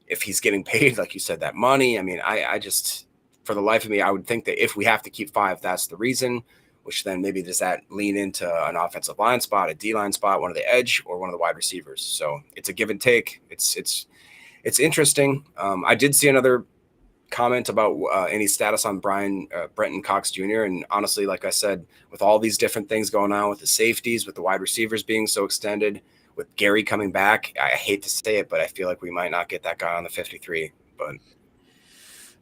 if he's getting paid, like you said, that money, I mean, I just, for the life of me, I would think that if we have to keep 5, that's the reason, which then maybe does that lean into an offensive line spot, a D-line spot, one of the edge, or one of the wide receivers. So it's a give and take. It's interesting. I did see another comment about any status on Brenton Cox Jr. And honestly, like I said, with all these different things going on with the safeties, with the wide receivers being so extended, with Gary coming back, I hate to say it, but I feel like we might not get that guy on the 53. But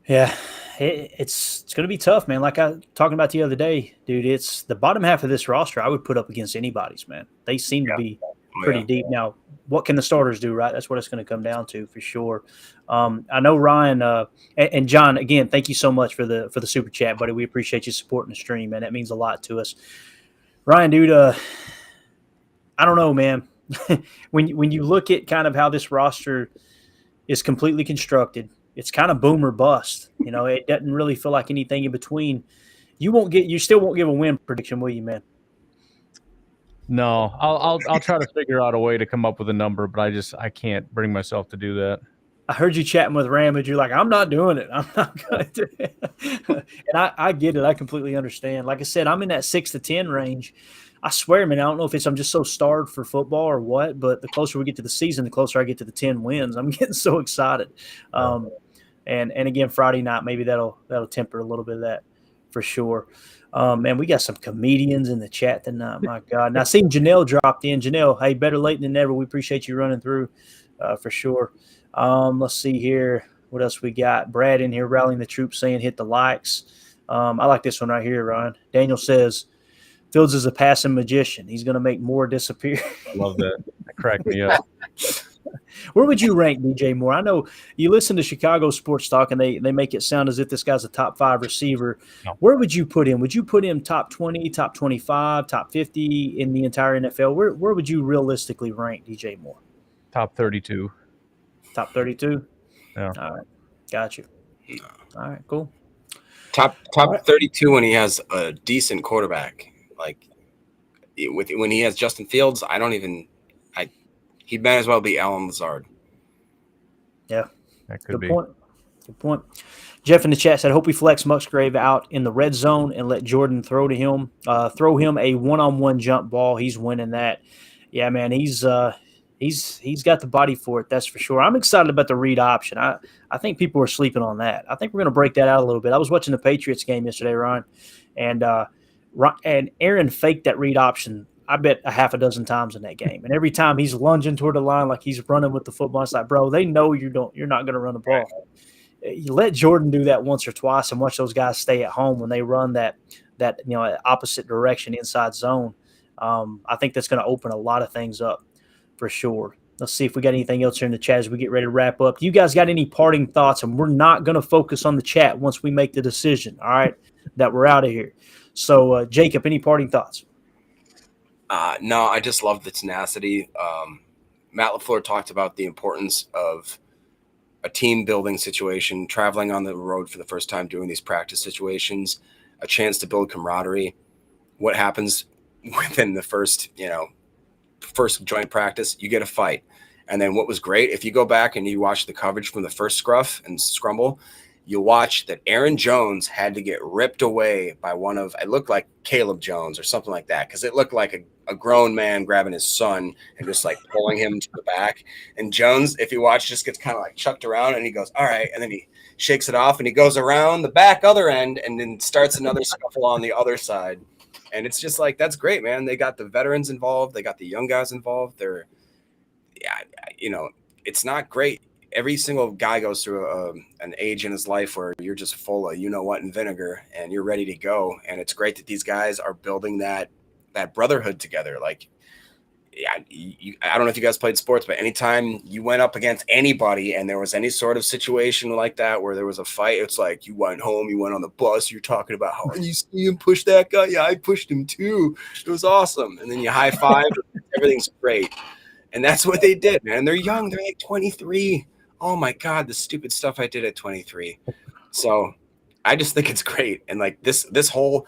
yeah, it's going to be tough, man. Like I talking about the other day, dude, it's the bottom half of this roster I would put up against anybody's, man. They seem to be pretty deep. Now, what can the starters do, right? That's what it's going to come down to for sure. I know Ryan and John, again, thank you so much for the super chat, buddy. We appreciate you supporting the stream, man. That means a lot to us. Ryan, dude, I don't know, man. when you look at kind of how this roster is completely constructed, it's kind of boom or bust. It doesn't really feel like anything in between. You still won't give a win prediction, will you, man? No, I'll try to figure out a way to come up with a number, but I can't bring myself to do that. I heard you chatting with Ramage. You're like, I'm not doing it. I'm not going to do it. And I get it. I completely understand. Like I said, I'm in that 6 to 10 range. I swear, man, I don't know if I'm just so starved for football or what, but the closer we get to the season, the closer I get to the 10 wins. I'm getting so excited. And again, Friday night, maybe that'll temper a little bit of that for sure. Man, we got some comedians in the chat tonight. My God. And I seen Janelle dropped in. Janelle, hey, better late than never. We appreciate you running through for sure. Let's see here. What else we got? Brad in here rallying the troops saying hit the likes. I like this one right here, Ryan. Daniel says, Fields is a passing magician. He's going to make Moore disappear. I love that. That cracked me up. Where would you rank DJ Moore? I know you listen to Chicago Sports Talk, and they make it sound as if this guy's a top 5 receiver. No. Where would you put him? Would you put him top 20, top 25, top 50 in the entire NFL? Where would you realistically rank DJ Moore? Top 32. Top 32? Yeah. All right. Got you. All right, cool. Top 32 when he has a decent quarterback. Like when he has Justin Fields, he might as well be Alan Lazard. Yeah. That could be. Good point. Jeff in the chat said, hope we flex Musgrave out in the red zone and let Jordan throw him a one-on-one jump ball. He's winning that. Yeah, man, he's got the body for it, that's for sure. I'm excited about the read option. I think people are sleeping on that. I think we're going to break that out a little bit. I was watching the Patriots game yesterday, Ryan, and Aaron faked that read option, I bet a half a dozen times in that game. And every time he's lunging toward the line like he's running with the football, it's like, bro, they know you're not going to run the ball. You let Jordan do that once or twice and watch those guys stay at home when they run that opposite direction inside zone. I think that's going to open a lot of things up for sure. Let's see if we got anything else here in the chat as we get ready to wrap up. You guys got any parting thoughts? And we're not going to focus on the chat once we make the decision, all right, that we're out of here. So, Jacob, any parting thoughts? No, I just love the tenacity. Matt LaFleur talked about the importance of a team building situation, traveling on the road for the first time, doing these practice situations, a chance to build camaraderie. What happens within the first joint practice? You get a fight. And then what was great, if you go back and you watch the coverage from the first scruff and scrumble, you'll watch that Aaron Jones had to get ripped away by it looked like Caleb Jones or something like that, because it looked like a grown man grabbing his son and just like pulling him to the back. And Jones, if you watch, just gets kind of like chucked around and he goes, all right. And then he shakes it off and he goes around the back other end and then starts another scuffle on the other side. And it's just like, that's great, man. They got the veterans involved. They got the young guys involved. It's not great. Every single guy goes through an age in his life where you're just full of you-know-what and vinegar and you're ready to go. And it's great that these guys are building that brotherhood together. Like, I don't know if you guys played sports, but anytime you went up against anybody and there was any sort of situation like that where there was a fight, it's like you went home, you went on the bus, you're talking about how you see him push that guy. Yeah, I pushed him too. It was awesome. And then you high five. Everything's great. And that's what they did, man. They're young. They're like 23. Oh my God, the stupid stuff I did at 23. So I just think it's great. And like this whole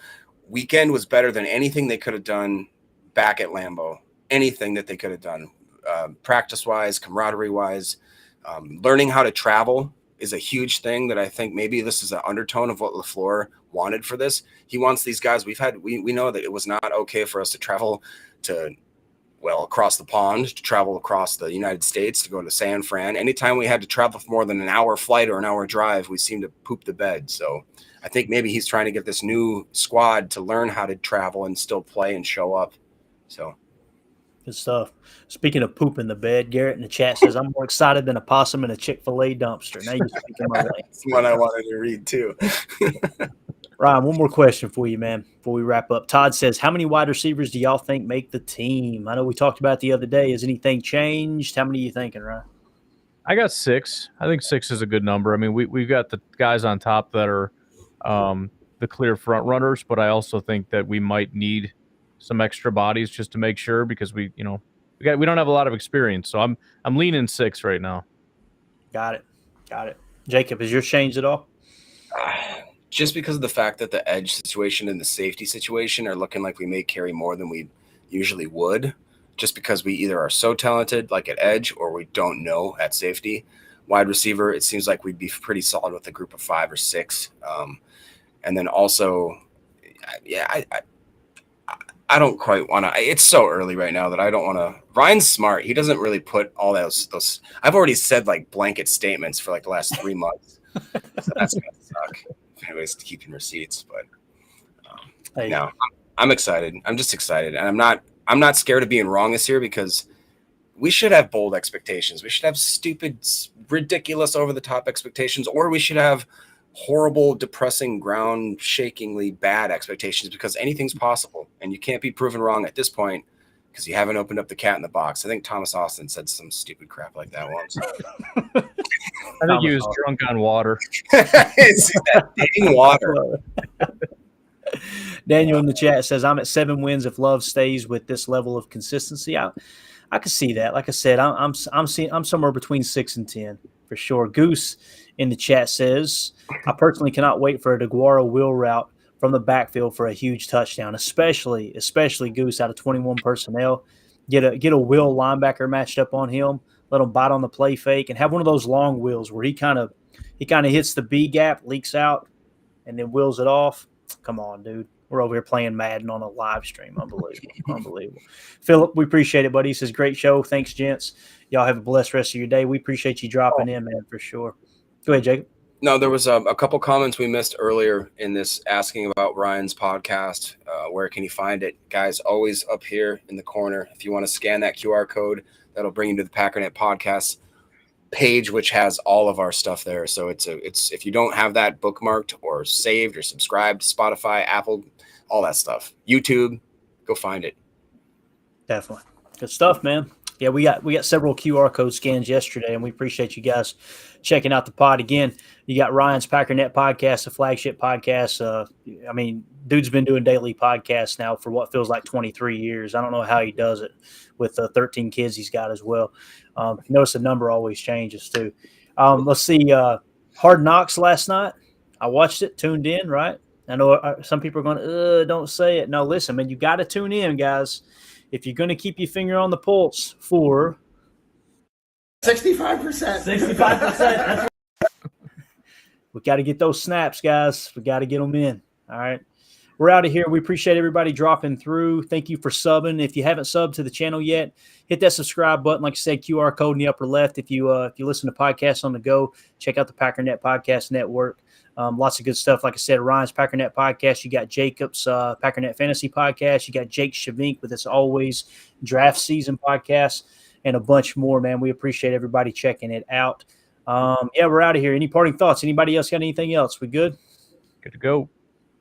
weekend was better than anything they could have done back at Lambeau. Anything that they could have done, practice-wise, camaraderie-wise. Learning how to travel is a huge thing that I think maybe this is an undertone of what LaFleur wanted for this. He wants these guys. We know that it was not okay for us to travel across the pond, to travel across the United States, to go to San Fran. Anytime we had to travel for more than an hour flight or an hour drive, we seemed to poop the bed. So I think maybe he's trying to get this new squad to learn how to travel and still play and show up. So good stuff. Speaking of poop in the bed, Garrett in the chat says, I'm more excited than a possum in a Chick-fil-A dumpster. Now you're speaking my language. That's one I wanted to read too. Ryan, one more question for you, man, before we wrap up. Todd says, how many wide receivers do y'all think make the team? I know we talked about it the other day. Has anything changed? How many are you thinking, Ryan? I got 6. I think 6 is a good number. I mean, we've got the guys on top that are the clear front runners, but I also think that we might need some extra bodies just to make sure, because we don't have a lot of experience. So I'm leaning 6 right now. Got it. Jacob, has yours changed at all? Just because of the fact that the edge situation and the safety situation are looking like we may carry more than we usually would, just because we either are so talented like at edge or we don't know at safety. Wide receiver, it seems like we'd be pretty solid with a group of 5 or 6. And then also, I don't quite want to. It's so early right now that I don't want to. Ryan's smart. He doesn't really put all those. I've already said like blanket statements for like the last 3 months. So that's gonna suck. Anyways, keeping receipts, but no, I'm excited. I'm just excited, and I'm not scared of being wrong this year, because we should have bold expectations. We should have stupid, ridiculous, over the top expectations, or we should have horrible, depressing, ground shakingly bad expectations, because anything's possible, and you can't be proven wrong at this point because you haven't opened up the cat in the box. I think Thomas Austin said some stupid crap like that once. I think he was drunk on water. It's that dang water. Daniel in the chat says, I'm at 7 wins if Love stays with this level of consistency. I can see that. Like I said, I'm somewhere between 6 and 10 for sure. Goose in the chat says, I personally cannot wait for a DeGuara wheel route from the backfield for a huge touchdown, especially Goose out of 21 personnel. Get a wheel linebacker matched up on him, let him bite on the play fake, and have one of those long wheels where he kind of hits the B gap, leaks out, and then wheels it off. Come on, dude. We're over here playing Madden on a live stream. Unbelievable. Philip, we appreciate it, buddy. He says, great show. Thanks, gents. Y'all have a blessed rest of your day. We appreciate you dropping in, man, for sure. Go ahead, Jacob. No, there was a couple comments we missed earlier in this asking about Ryan's podcast. Where can you find it? Guys, always up here in the corner. If you want to scan that QR code, that'll bring you to the Packernet podcast page, which has all of our stuff there. So it's if you don't have that bookmarked or saved or subscribed, Spotify, Apple, all that stuff, YouTube, go find it. Definitely. Good stuff, man. Yeah, we got several QR code scans yesterday, and we appreciate you guys checking out the pod again. You got Ryan's Packernet podcast, the flagship podcast. I mean, dude's been doing daily podcasts now for what feels like 23 years. I don't know how he does it with 13 kids he's got as well. Notice the number always changes too. Let's see. Hard Knocks last night. I watched it, tuned in, right? I know some people are going, don't say it. No, listen, man, you got to tune in, guys. If you're going to keep your finger on the pulse for 65%. 65%. We got to get those snaps, guys. We got to get them in. All right. We're out of here. We appreciate everybody dropping through. Thank you for subbing. If you haven't subbed to the channel yet, hit that subscribe button. Like I said, QR code in the upper left. If you listen to podcasts on the go, check out the Packernet Podcast Network. Lots of good stuff. Like I said, Ryan's Packernet Podcast. You got Jacob's Packernet Fantasy Podcast. You got Jake Shavink with his Always Draft Season Podcast, and a bunch more, man. We appreciate everybody checking it out. Yeah, we're out of here. Any parting thoughts? Anybody else got anything else? We good? Good to go.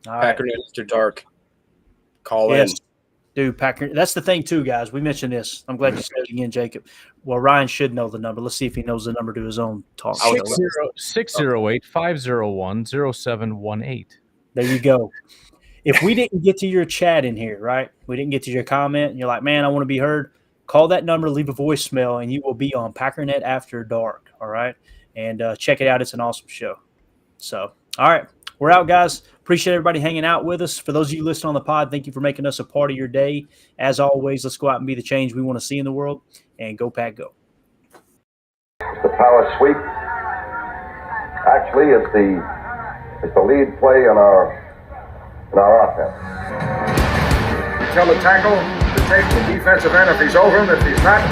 All right. Packernet after dark. Call Yes. in. Dude, Packer. That's the thing, too, guys. We mentioned this. I'm glad you said it again, Jacob. Well, Ryan should know the number. Let's see if he knows the number to his own talk. 608-501-0718. There you go. If we didn't get to your chat in here, right? We didn't get to your comment, and you're like, man, I want to be heard. Call that number, leave a voicemail, and you will be on Packernet After Dark, all right? And check it out. It's an awesome show. So, all right. We're out, guys. Appreciate everybody hanging out with us. For those of you listening on the pod, thank you for making us a part of your day. As always, let's go out and be the change we want to see in the world. And go, Pack, go. The power sweep actually is the lead play in our offense. Tell the tackle to take the defensive end if he's over him. If he's not,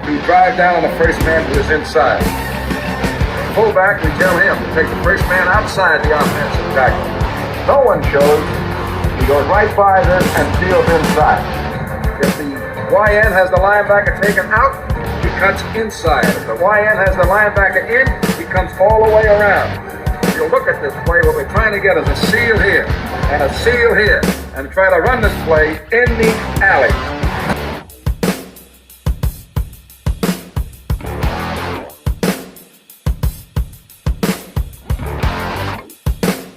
to drive down on the first man who is inside. Fullback, we tell him to take the first man outside the offensive tackle. No one shows. He goes right by them and steals inside. If the YN has the linebacker taken out, he cuts inside. If the YN has the linebacker in, he comes all the way around. If you look at this play, what we're trying to get is a seal here and a seal here, and try to run this play in the alley.